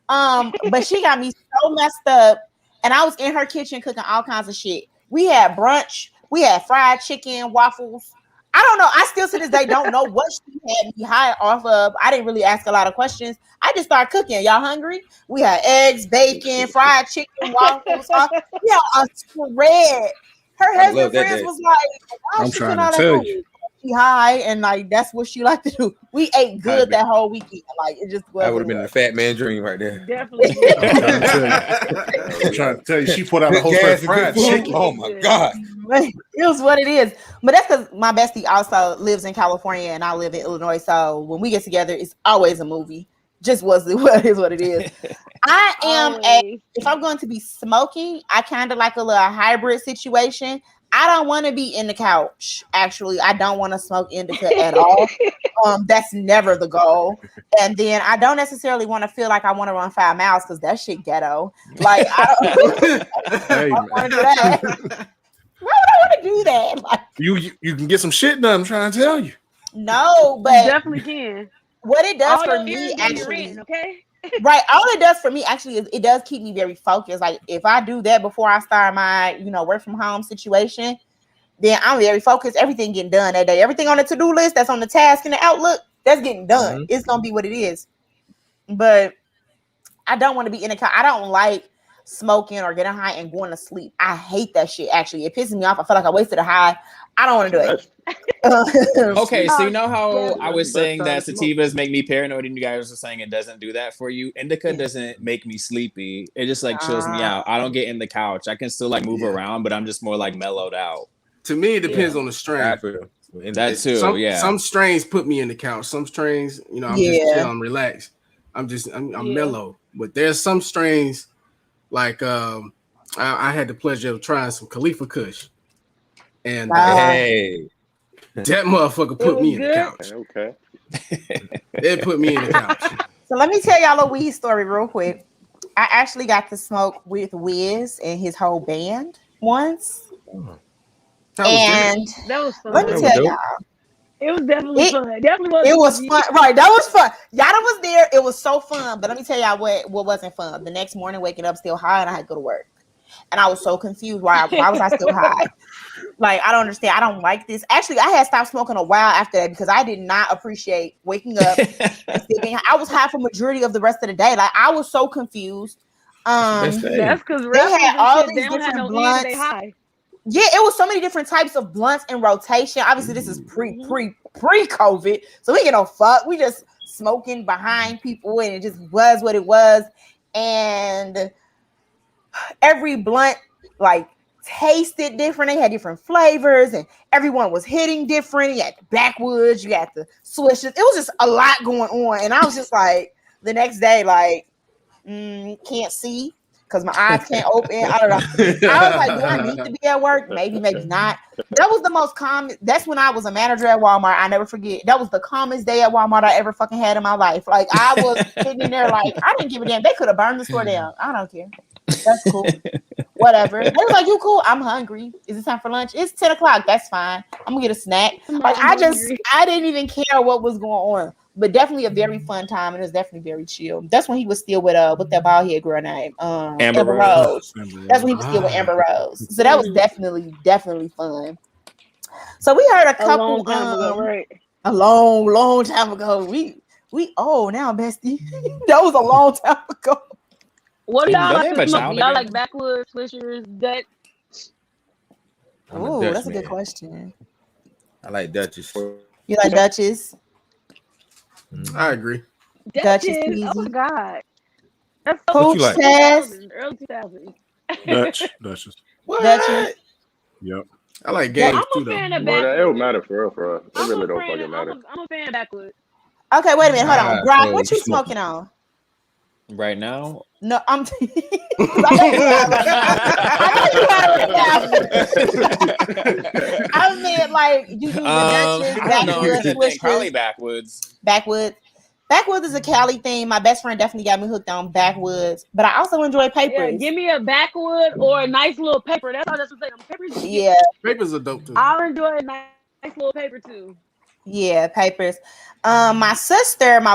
But she got me so messed up, and I was in her kitchen cooking all kinds of shit. We had brunch, we had fried chicken, waffles. I don't know. I still to this day don't know what she had me high off of. I didn't really ask a lot of questions. I just started cooking. Y'all hungry? We had eggs, bacon, fried chicken, waffles. We had a spread. Her husband friends was like, I'm trying to tell you. She high, and like that's what she like to do. We ate good that whole weekend. Like it just was. That would have been the fat man dream right there. Definitely. I'm trying to tell you, she put out a whole fried chicken. Oh my god. It was what it is. But that's because my bestie also lives in California and I live in Illinois. So when we get together, it's always a movie. Just what it is. I am if I'm going to be smoking, I kind of like a little hybrid situation. I don't want to be in the couch. Actually, I don't want to smoke indica at all. That's never the goal. And then I don't necessarily want to feel like I want to run 5 miles because that shit ghetto. Like I don't want to do that. Why would I want to do that? Like, you can get some shit done. I'm trying to tell you. No, but you definitely can. What it does for me, actually, okay. Right. All it does for me actually is it does keep me very focused. Like if I do that before I start my, work from home situation, then I'm very focused. Everything getting done that day. Everything on the to-do list that's on the task in the Outlook, that's getting done. Mm-hmm. It's gonna be what it is. But I don't want to be in a car. I don't like smoking or getting high and going to sleep. I hate that shit. Actually, it pisses me off. I feel like I wasted a high. I don't want to do it. Okay, so you know how I was saying that sativas make me paranoid, and you guys were saying it doesn't do that for you. Indica doesn't make me sleepy. It just like chills me out. I don't get in the couch. I can still like move around, but I'm just more like mellowed out. To me, it depends on the strain. That too, Some strains put me in the couch. Some strains, I'm just chill, I'm relaxed. I'm mellow. But there's some strains like I had the pleasure of trying some Khalifa Kush. And that motherfucker put me in the couch. Okay. It put me in the couch. So let me tell y'all a weed story real quick. I actually got to smoke with Wiz and his whole band once. And that was fun. Let me tell y'all. It was definitely fun. It was fun. Right. That was fun. Yada was there. It was so fun. But let me tell y'all what wasn't fun. The next morning, waking up still high, and I had to go to work. And I was so confused. Why was I still high? Like, I don't understand. I don't like this. Actually, I had stopped smoking a while after that because I did not appreciate waking up and still being high. I was high for majority of the rest of the day. Like, I was so confused. That's because they had all these different blunts. Yeah, it was so many different types of blunts in rotation. Obviously, this is pre-COVID, so we get no fuck. We just smoking behind people, and it just was what it was. And every blunt like tasted different. They had different flavors, and everyone was hitting different. You had the backwoods, you had the swishes. It was just a lot going on, and I was just like, the next day, like, can't see. Because my eyes can't open. I don't know. I was like, do I need to be at work? Maybe not. That was the most common. That's when I was a manager at Walmart. I never forget. That was the calmest day at Walmart I ever fucking had in my life. Like, I was sitting in there like, I didn't give a damn. They could have burned the store down. I don't care. That's cool. Whatever. They was like, you cool? I'm hungry. Is it time for lunch? It's 10 o'clock. That's fine. I'm going to get a snack. Like, I didn't even care what was going on. But definitely a very fun time, and it was definitely very chill. That's when he was still with that bald head girl name, Amber Rose. That's when he was still with Amber Rose. So that was definitely fun. So we heard a couple long time ago, right? A long time ago. We old now, bestie. That was a long time ago. What do y'all like to smoke? Y'all like backwoods, swishers, Dutch? Oh, that's a good question. I like Dutchess. You like Dutchess? I agree. Dutchess. Oh my god. That's so Pooch like? Early 2000s. Dutchess. What? Dutchess. Yep. I like games too, though. It don't matter for real. It really don't fucking matter. I'm a fan of backwoods. Okay, wait a minute. Hold on. Brock, what you smoking on? Right now? No, I'm. I mean, like, you do the Dutchess, backwoods, probably backwoods. Backwoods is a Cali thing. My best friend definitely got me hooked on backwoods, but I also enjoy papers. Yeah, give me a backwood or a nice little paper. That's all that's what I'm saying. Papers. Yeah, papers are dope too. I'll enjoy a nice little paper too. Yeah, papers. My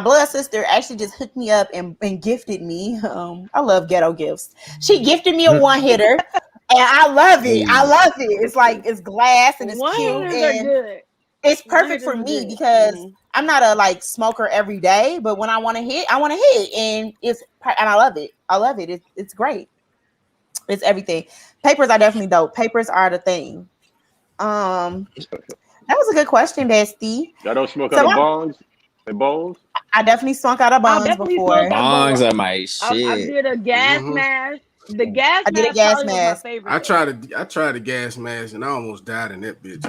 blood sister actually just hooked me up and gifted me. I love ghetto gifts. She gifted me a one hitter, and I love it. It's like it's glass and it's cute, and it's perfect for me because I'm not a smoker every day. But when I want to hit, and I love it. It's great. It's everything. Papers are definitely dope. Papers are the thing. That was a good question, bestie. Y'all don't smoke out of bongs and bowls? I definitely smoked out of bongs before. Bongs are my shit. I did a gas mask. The gas I did a gas mask. Was my favorite. I tried a gas mask and I almost died in that bitch.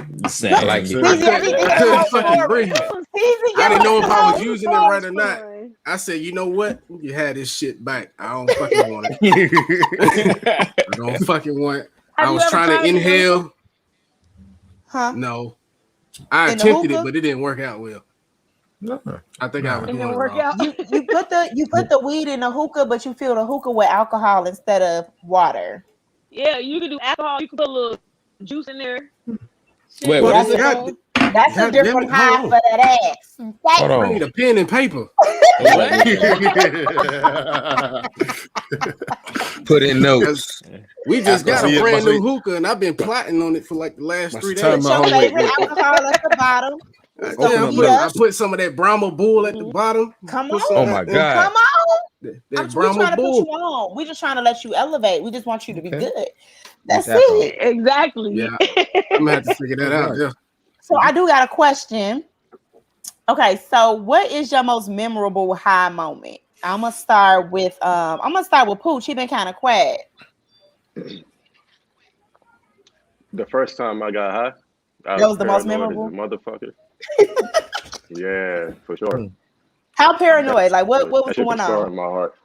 I didn't know if I was using it right or not. I said, you know what? You had this shit back. I don't fucking want it. I don't fucking want it. I was trying to inhale. Huh? No. I attempted it, but it didn't work out well. I think I was doing it wrong. You put the weed in the hookah, but you fill the hookah with alcohol instead of water. Yeah, you can do alcohol. You can put a little juice in there. Wait, what is it? That's a different high for that ass. Hold on. I need a pen and paper. Put in notes. We just got a brand new hookah, and I've been plotting on it for like the last 3 days. What's your favorite alcohol at the bottom? I put some of that Brahma Bull at the bottom. Come on. Oh my God. Come on. That Brahma Bull. We just trying to let you elevate. We just want you to be good. That's it. Exactly. Yeah. I'm gonna have to figure that out. Yeah. So I do got a question. Okay, so what is your most memorable high moment? I'm gonna start with Pooch. He been kind of quiet. The first time I got high, that was the most memorable, motherfucker. Yeah, for sure. How paranoid? Like what was going on? In my heart.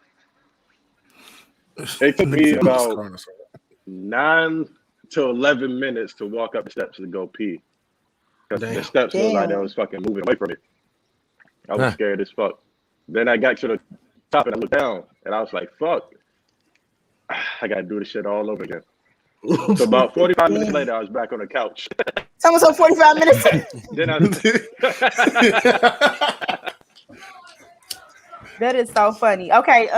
It took me about 9 to 11 minutes to walk up the steps to go pee. Because the steps looked like they was fucking moving away from me. I was scared as fuck. Then I got to the top and I looked down and I was like, fuck. I gotta do this shit all over again. So about 45 minutes later, I was back on the couch. Someone said 45 minutes. Then That is so funny. Okay,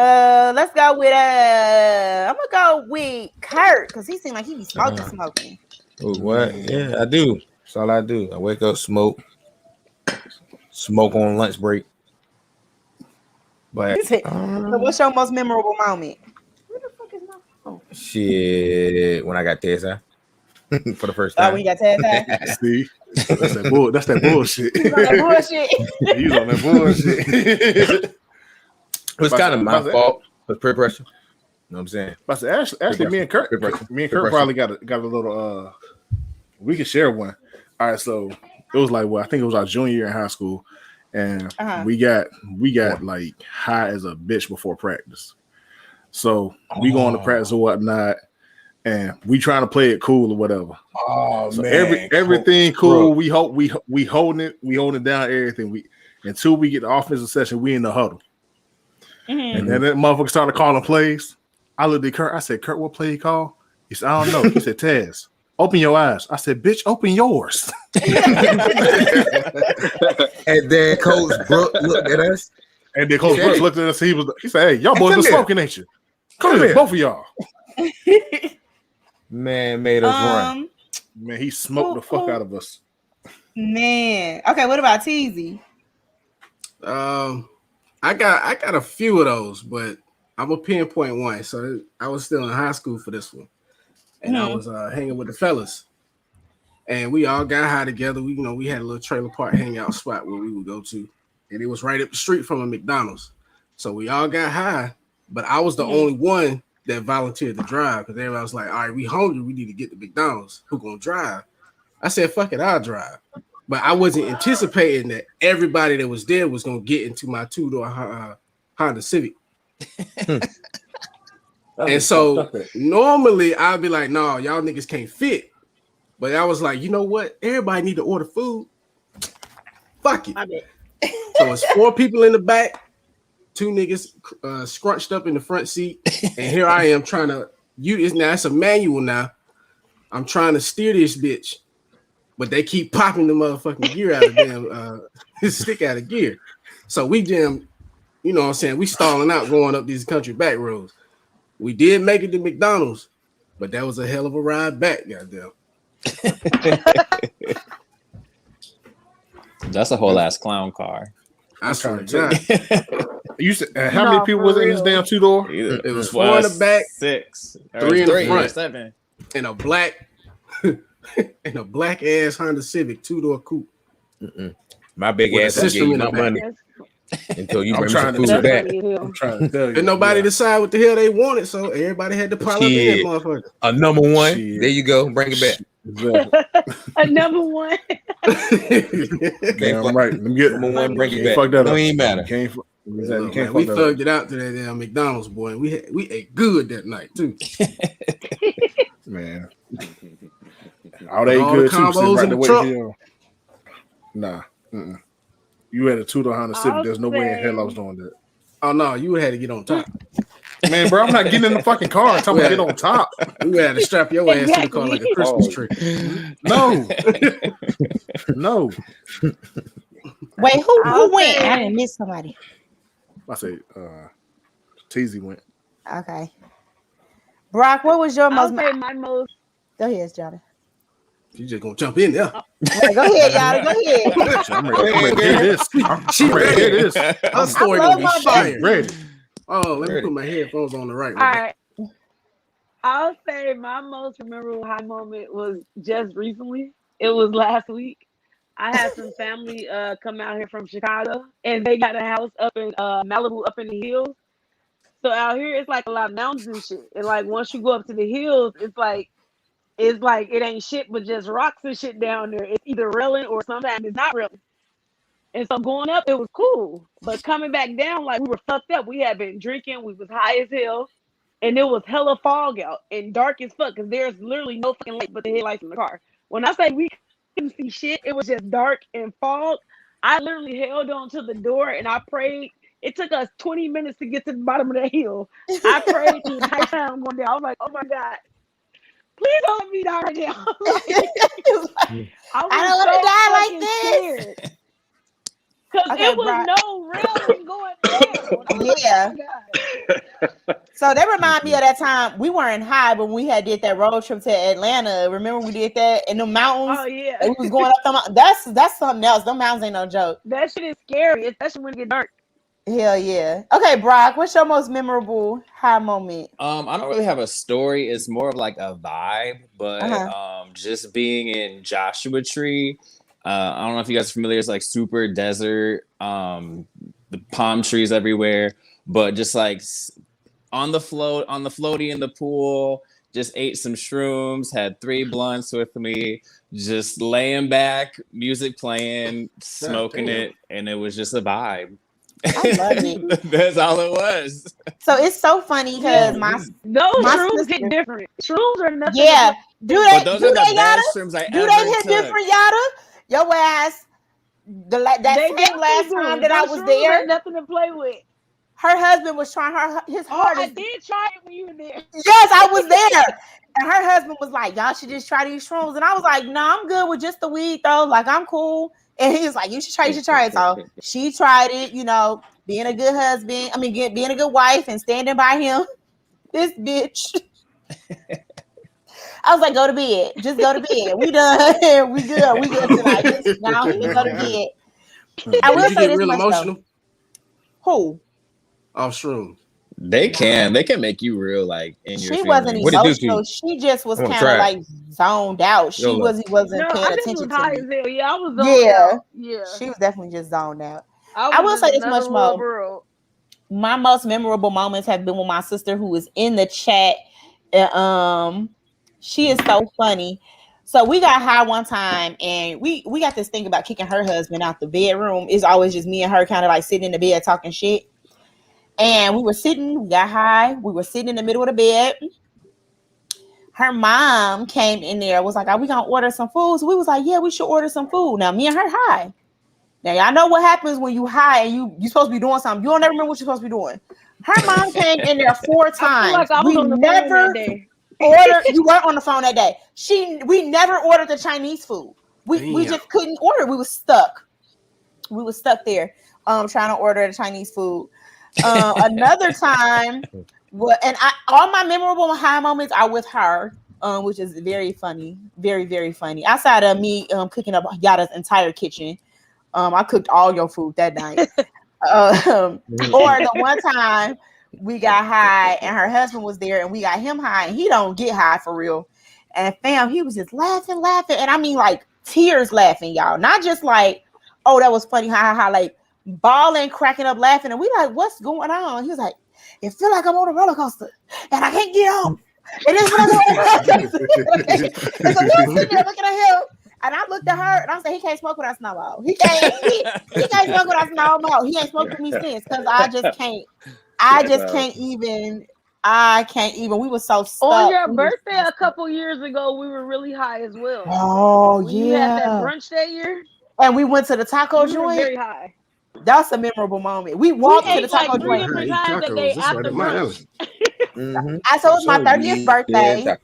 let's go with I'm gonna go with Kurt because he seemed like he be smoking. Oh, what? Yeah, I do. That's all I do. I wake up, smoke on lunch break. But so what's your most memorable moment? Where the fuck is my phone? Shit, when I got TSI for the first time. Oh, when you got TSI? See, that's that bullshit. He's on that bullshit. He's on that bullshit. It was kind of my fault for peer pressure. You know what I'm saying? But actually, me and Kurt probably got a little. We can share one. All right, so it was like I think it was our junior year in high school, and we got like high as a bitch before practice. So we go on to practice or whatnot, and we trying to play it cool or whatever. Oh so man, everything cool. We holding it down. Everything until we get the offensive session, we in the huddle. Mm-hmm. And then that motherfucker started calling plays. I looked at Kurt. I said, Kurt, what play he called? He said, I don't know. He said, Taz, open your eyes. I said, bitch, open yours. And then Coach Brooke looked at us. And then Coach Brooks looked at us. He said, hey, y'all boys been smoking, ain't you? Come here, both of y'all. Man, made us run. Man, he smoked the fuck out of us. Man. Okay, what about Teasy? I got a few of those, but I'm a pinpoint one. So I was still in high school for this one, and I was hanging with the fellas, and we all got high together. We had a little trailer park hangout spot where we would go to, and it was right up the street from a McDonald's. So we all got high, but I was the only one that volunteered to drive because everybody was like, "All right, we hungry. We need to get to McDonald's. Who gonna drive?" I said, "Fuck it, I'll drive." But I wasn't anticipating that everybody that was there was gonna get into my two-door Honda Civic. And so normally I'd be like, "No, y'all niggas can't fit." But I was like, you know what? Everybody need to order food. Fuck it. So it's 4 people in the back, 2 niggas scrunched up in the front seat, and here I am trying to. It's a manual now. I'm trying to steer this bitch. But they keep popping the motherfucking gear out of them, stick out of gear. So we jam, you know what I'm saying? We stalling out going up these country back roads. We did make it to McDonald's, but that was a hell of a ride back, goddamn. That's a whole ass clown car. I swear to God. You said how many people was in this damn 2-door? It was 4 in the back, 6, 3 in the front, 7, and a black. In a black ass Honda Civic 2-door coupe. My big ass gave you my money until you bring some food back. I'm trying to tell you. And nobody decided what the hell they wanted, so everybody had to pile up in that motherfucker. A number one. Shit. There you go. Bring it back. A number one. Damn right. Let me get number one. Bring it back. Fuck that don't up. even matter. We thugged it out to that damn McDonald's, boy. And we ate good that night too. Man. All they good too. Right in the trunk. Nah. You had a 2-door Honda Civic. There's no way in hell I was doing that. Oh no, you had to get on top. Man, bro, I'm not getting in the fucking car until I get on top. We had to strap your ass to the car like a Christmas tree. No. No. Wait, who went? I didn't miss somebody. I say Teasy went. Okay. Brock, what was your my most? Go ahead, Johnny. You just gonna jump in there. Right, go ahead, y'all. Go ahead. I'm ready to hear this. I'm ready to hear this. Her story gonna be fire. Ready. Oh, let me put my headphones on the right. All right. I'll say my most memorable high moment was just recently. It was last week. I had some family come out here from Chicago, and they got a house up in Malibu, up in the hills. So out here, it's like a lot of mountains and shit. And like once you go up to the hills, it's like it ain't shit but just rocks and shit down there. It's either railing or sometimes it's not railing. And so going up, it was cool. But coming back down, like we were fucked up. We had been drinking. We was high as hell. And it was hella fog out and dark as fuck because there's literally no fucking light but the headlights in the car. When I say we couldn't see shit, it was just dark and fog. I literally held on to the door and I prayed. It took us 20 minutes to get to the bottom of the hill. I prayed the entire time going down. I was like, oh my God, please don't let me die right now. I don't want to die like this. Scared. Because it was no railing going down. Yeah. Oh, so that remind me of that time we weren't high, but we had did that road trip to Atlanta. Remember we did that in the mountains? Oh yeah. We was going up the mountain. That's something else. Them mountains ain't no joke. That shit is scary, especially when it gets dark. Hell yeah. Okay, Brock, what's your most memorable high moment? I don't really have a story. It's more of like a vibe, but just being in Joshua Tree. I don't know if you guys are familiar. It's like super desert, the palm trees everywhere, but just like on the floaty in the pool, just ate some shrooms, had 3 blunts with me, just laying back, music playing, smoking it, and it was just a vibe. I love it. That's all it was. So it's so funny because those shrooms hit different. Shrooms are nothing. Yeah. Do they hit different, Yada? Your ass, that same last time that I was there, had nothing to play with. Her husband was trying his hardest. I did try it when you were there. Yes, I was there. And her husband was like, y'all should just try these shrooms. And I was like, no, I'm good with just the weed though. Like, I'm cool. And he was like, you should try it. So she tried it, being a good husband. I mean, being a good wife and standing by him. This bitch. I was like, go to bed. Just go to bed. We done. We good. We good tonight. Now he can go to bed. I will say this real emotional. Who? Off shrooms. They can make you real like in your. She wasn't emotional. She just was kind of like zoned out. She wasn't paying attention to me. Yeah, I was zoned out. Yeah, she was definitely just zoned out. I will say this much more. My most memorable moments have been with my sister, who is in the chat. She is so funny. So we got high one time, and we got this thing about kicking her husband out the bedroom. It's always just me and her kind of like sitting in the bed talking shit. And we got high. We were sitting in the middle of the bed. Her mom came in there, was like, are we going to order some food? So we was like, yeah, we should order some food. Now, me and her high. Now, y'all know what happens when you high and you supposed to be doing something. You don't ever remember what you're supposed to be doing. Her mom came in there 4 times. We never ordered. You weren't on the phone that day. We never ordered the Chinese food. We just couldn't order. We was stuck. We was stuck there trying to order the Chinese food. Another time, all my memorable high moments are with her, which is very funny, very, very funny. Outside of me cooking up Yada's entire kitchen, I cooked all your food that night. Or the one time we got high and her husband was there and we got him high and he don't get high for real. And fam, he was just laughing, and I mean like tears laughing, y'all. Not just like, oh, that was funny, ha, like bawling, cracking up, laughing, and we like, what's going on? He was like, it feel like I'm on a roller coaster and I can't get off. It is when I'm on a roller coaster. So we were sitting there looking at him, and I looked at her and I said, he can't smoke with us no more. He can't smoke with us no more. He ain't smoked with me since because I can't even. We were so stuck. On your birthday a couple years ago, we were really high as well. Oh, when you had that brunch that year. And we went to the taco joint. Very high. That's a memorable moment. We walked to the taco like 3 joint. different times that day after brunch. I said it was my 30th birthday.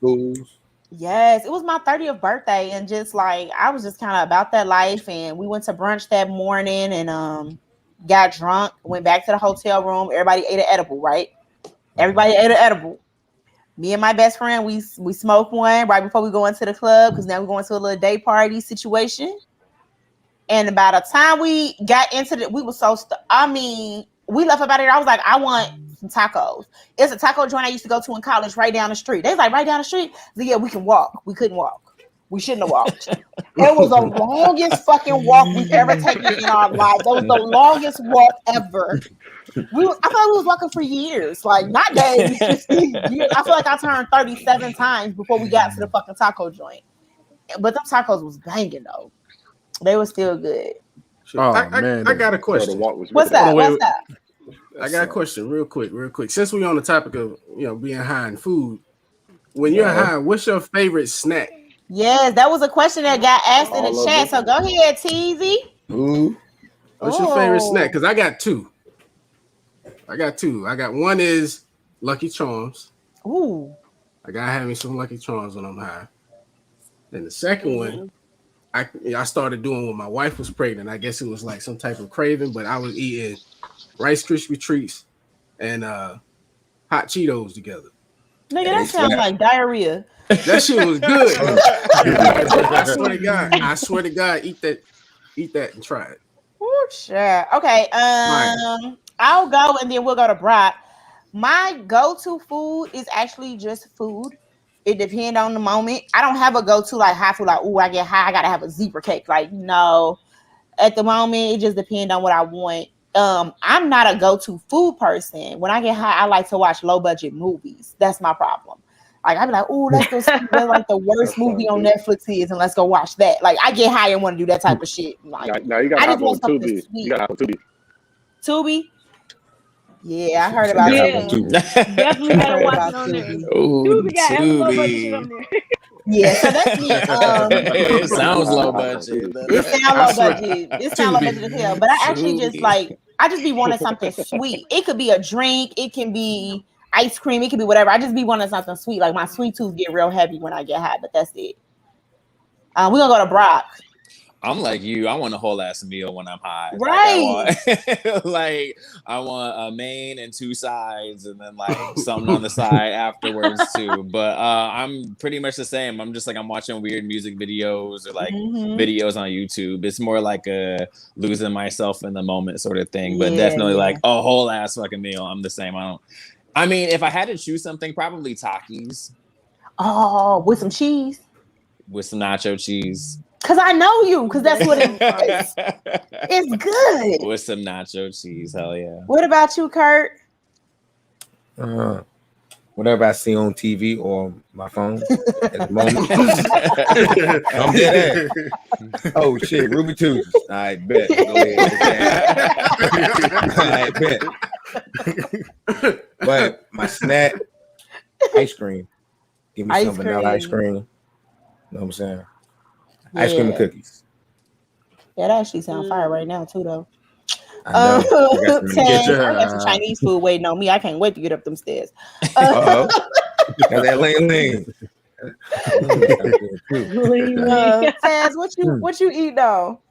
Yes, it was my 30th birthday, and just like I was just kind of about that life, and we went to brunch that morning, and got drunk, went back to the hotel room. Everybody ate an edible, right? Everybody ate an edible. Me and my best friend, we smoked one right before we go into the club because now we're going to a little day party situation. And by the time we got into it, we were so we left about it. I was like, I want some tacos. It's a taco joint I used to go to in college right down the street. They was like, right down the street? So yeah, we can walk. We couldn't walk. We shouldn't have walked. It was the longest fucking walk we've ever taken in our lives. That was the longest walk ever. I feel like we was walking for years. Like, not days, just years. I feel like I turned 37 times before we got to the fucking taco joint. But them tacos was banging, though. They were still good. Man, I got a question. What's that? I got a question real quick. Since we're on the topic of being high in food, when you're high, what's your favorite snack? Yes, that was a question that got asked in the chat. So go ahead, Teasy. What's your favorite snack? Because I got two. I got one is Lucky Charms. Ooh. I gotta have me some Lucky Charms when I'm high. And the second one, I started doing when my wife was pregnant. I guess it was like some type of craving, but I was eating Rice Krispie treats and hot Cheetos together. Nigga, that sounds like diarrhea. That shit was good. I swear to God, eat that and try it. Oh shit. Okay. I'll go and then we'll go to Brock. My go-to food is actually just food. It depends on the moment. I don't have a go-to like high food, like, I get high, I gotta have a zebra cake. Like, no. At the moment, it just depends on what I want. I'm not a go-to food person. When I get high, I like to watch low-budget movies. That's my problem. Like, I'd be like, let's go see what like the worst movie on Netflix is, and let's go watch that. Like, I get high and want to do that type of shit. Like, now you got to on Tubi. You got to Tubi. Tubi? Yeah, I heard about Tubi. Definitely gotta watch it on there. Tubi got low budget on there. Yeah, so that's me. It sounds low budget. It sounds low budget. It sounds low budget as hell. But I actually just be wanting something sweet. It could be a drink. It can be ice cream. It could be whatever. I just be wanting something sweet. Like, my sweet tooth get real heavy when I get high, but that's it. We're going to go to Brock. I'm like you. I want a whole ass meal when I'm high. Right. I want a main and 2 sides, and then like something on the side afterwards too. But I'm pretty much the same. I'm just like, I'm watching weird music videos or like videos on YouTube. It's more like a losing myself in the moment sort of thing. But definitely like a whole ass fucking meal. I'm the same. I mean, if I had to choose something, probably Takis. Oh, with some cheese. With some nacho cheese. Because I know you, because that's what it is. It's good. With some nacho cheese, hell yeah. What about you, Kurt? Whatever I see on TV or my phone at the moment. I'm dead ass. Oh shit, Ruby Tuesdays. I bet. Go ahead. I bet. But my snack, ice cream. Give me some vanilla ice cream. You know what I'm saying? Ice cream and cookies. Yeah, that actually sounds fire right now too, though. I know. I got some Chinese food waiting on me. I can't wait to get up them stairs. Got that lean. Taz, what you eat though?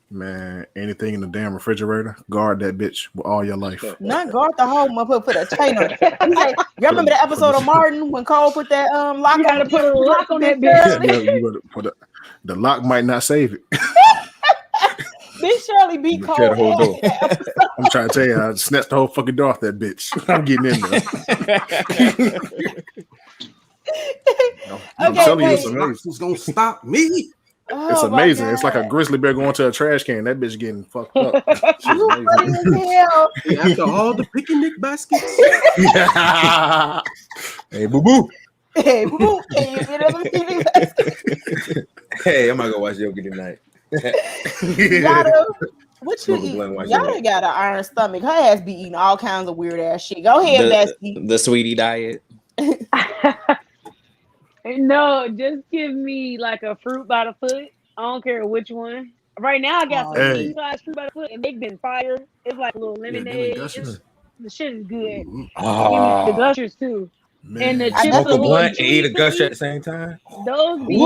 Man, anything in the damn refrigerator, guard that bitch with all your life. Not guard the whole motherfucker, put a chain on it. Like, y'all remember the episode of Martin when Cole put that lock? You gotta put a lock on that bitch. The lock might not save it. Big Shirley beat Cole. I'm trying to tell you, I snatched the whole fucking door off that bitch. I'm getting in there. I'm telling you, it's amazing. Who's gonna stop me? Oh, it's amazing. It's like a grizzly bear going to a trash can. That bitch getting fucked up. After all the picnic baskets. Hey, boo boo. Hey, boo boo. Can you get another picnic basket? Hey, I'm gonna go watch yoga tonight. Yada, what you eat? Yada got an iron stomach. Her ass be eating all kinds of weird ass shit. Go ahead, Bestie. The sweetie diet. No, just give me like a fruit by the foot. I don't care which one. Right now, I got some king size fruit by the foot, and they've been fire. It's like a little lemonade. The shit is good. Give me the gushers too. Man. And the chips smoke a blunt and eat a gusher at the same time. Those be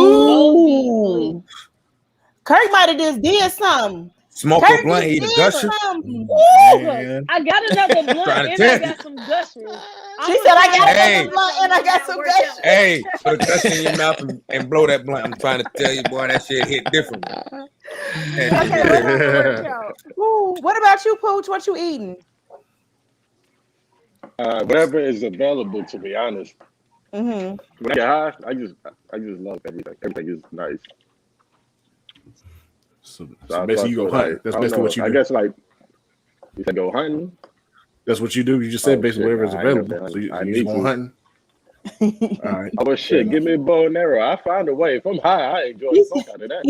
Kirk might have just did something. Smoke a blunt, eat a gusher. I got another blunt and I got some gushers. She said I got another blunt and I got some gushers. Hey, put a gusher in your mouth and blow that blunt. I'm trying to tell you, boy, that shit hit different. What about you, Pooch? What you eating? Whatever is available, to be honest. Mm-hmm. When I get high, I just love everything. Everything is nice. So basically, you go hunting. That's basically what you do. I guess like you said, go hunting. That's what you do. You just said basically whatever is available. So you just go hunting. All right. Oh shit! Give me a bow and arrow. I find a way. If I'm high, I enjoy the fuck out of that.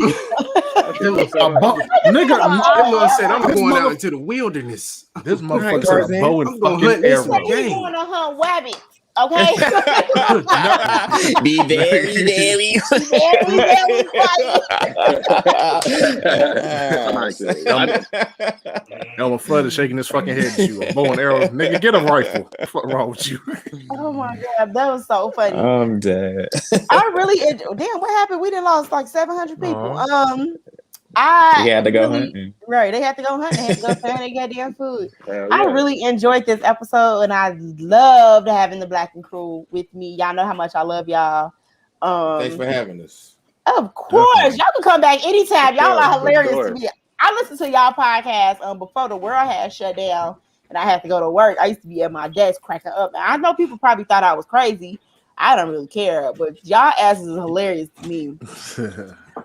Nigga, said I'm going out into the wilderness. This motherfucker said a bow and fucking arrow. He's going to hunt rabbits. Okay. Be very, very, Elmer Fudd is shaking his fucking head at you. A bow and arrow, nigga, get a rifle. What's wrong with you? Oh my god, that was so funny. I'm dead. I really damn. What happened? We done lost like 700 people. He had to go hunting. Right, they had to go hunting. They had to go find their goddamn food. I really enjoyed this episode, and I loved having the Black and Crew with me. Y'all know how much I love y'all. Thanks for having us. Of course, y'all can come back anytime. Y'all are hilarious to me. I listened to y'all podcast before the world had shut down, and I had to go to work. I used to be at my desk cracking up. Now, I know people probably thought I was crazy. I don't really care, but y'all asses is hilarious to me.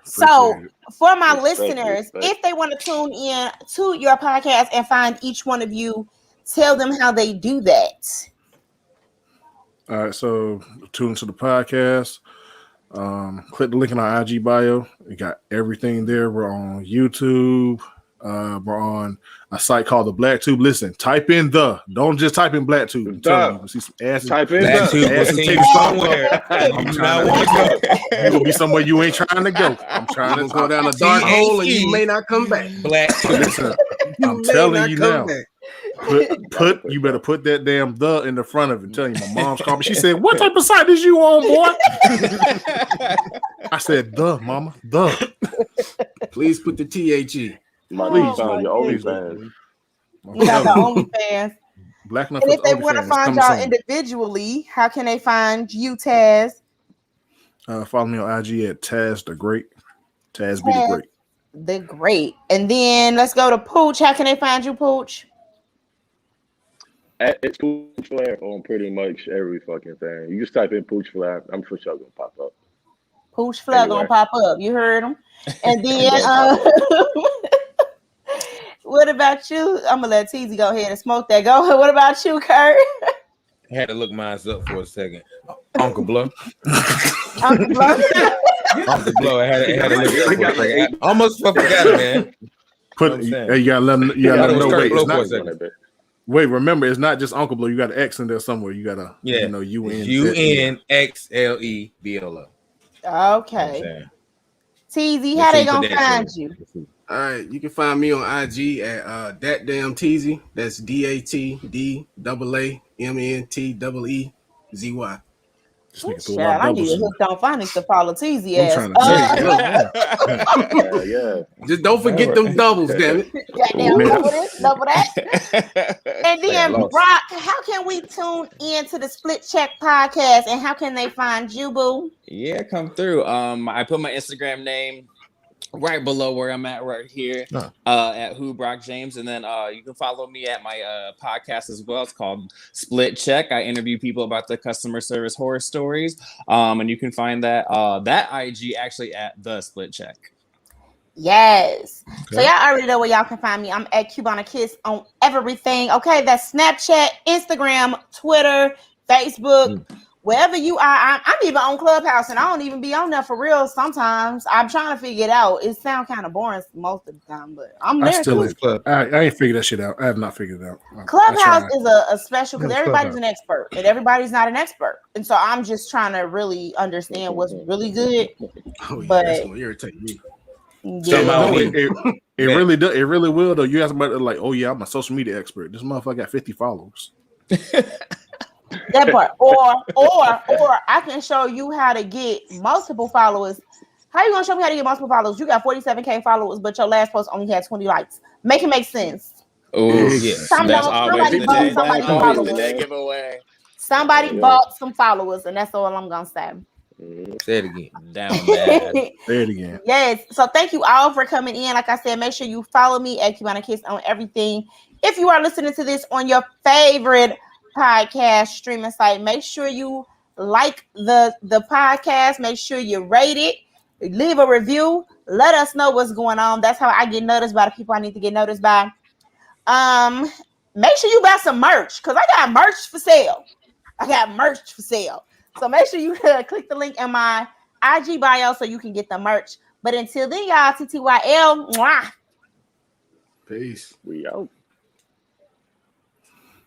So, for my listeners, if they want to tune in to your podcast and find each one of you, tell them how they do that. All right, so tune into the podcast. Click the link in our IG bio. We got everything there. We're on YouTube. We're on a site called the Black Tube. Listen, type in don't just type in Black Tube. I'm telling you, see some ass. Type in Black Tube. Somewhere. You're gonna be somewhere you ain't trying to go. I'm trying to go down a dark hole and you may not come back. Black Tube. Listen, I'm telling you now. You better put that damn the in the front of it. I'm telling you, my mom's called me. She said, "What type of site is you on, boy?" I said, "The mama, the." Please put the THE. Please on your OnlyFans. You got the OnlyFans. Black enough. And if they want to find y'all individually, how can they find you, Taz? Follow me on IG at Taz the Great. Taz be the Great. The Great. And then let's go to Pooch. How can they find you, Pooch? It's Pooch Flair on pretty much every fucking thing. You just type in Pooch Flair. I'm for sure gonna pop up. Pooch Flair gonna pop up. You heard him. And then what about you? I'm gonna let Teasy go ahead and smoke that. Go. What about you, Kurt? I had to look mine up for a second. Uncle Blow. Uncle Blow. Uncle Blow. I had to look it up for a second. I almost forgot it, man. You gotta let them. You gotta let them know. Wait, it's not. Wait, remember, it's not just Uncle Blow. You got an X in there somewhere. You got to, UNXLEBLO. Okay. TZ, how they gonna find you? All right, you can find me on IG at that damn Teasy. That's DATDAAMENTEEZY. I need to hook on phonics to follow Teasy ass. Yeah. Just don't forget them doubles, damn it. Double that. And then, Brock, how can we tune in to the Split Check podcast, and how can they find you, boo? Yeah, come through. I put my Instagram name right below where I'm at right here at Who Brock James, and then you can follow me at my podcast as well. It's called Split Check. I interview people about the customer service horror stories, and you can find that IG actually at the Split Check. Yes. Okay. So y'all already know where y'all can find me. I'm at Cubana Kiss on everything. Okay, that's Snapchat, Instagram, Twitter, Facebook. Wherever you are, I'm even on Clubhouse, and I don't even be on there for real. Sometimes I'm trying to figure it out. It sounds kind of boring most of the time, but I'm there. I ain't figured that shit out. I have not figured it out. Clubhouse is a special because everybody's an expert, and everybody's not an expert, and so I'm just trying to really understand what's really good. That's gonna irritate me. It really does. It really will though. You ask about like, oh yeah, I'm a social media expert. This motherfucker got 50 followers. That part, or I can show you how to get multiple followers. How you gonna show me how to get multiple followers? You got 47K followers, but your last post only had 20 likes. Make it make sense. Oh, yes. That's always the day giveaway. Somebody bought some followers, and that's all I'm gonna say. Say it again. Down bad. Say it again. Yes. So thank you all for coming in. Like I said, make sure you follow me at Cubana Kiss on everything. If you are listening to this on your favorite podcast streaming site, make sure you like the podcast. Make sure you rate it. Leave a review. Let us know what's going on. That's how I get noticed by the people I need to get noticed by. Make sure you buy some merch because I got merch for sale. So make sure you click the link in my IG bio so you can get the merch. But until then, y'all, TTYL. Mwah. Peace. We out.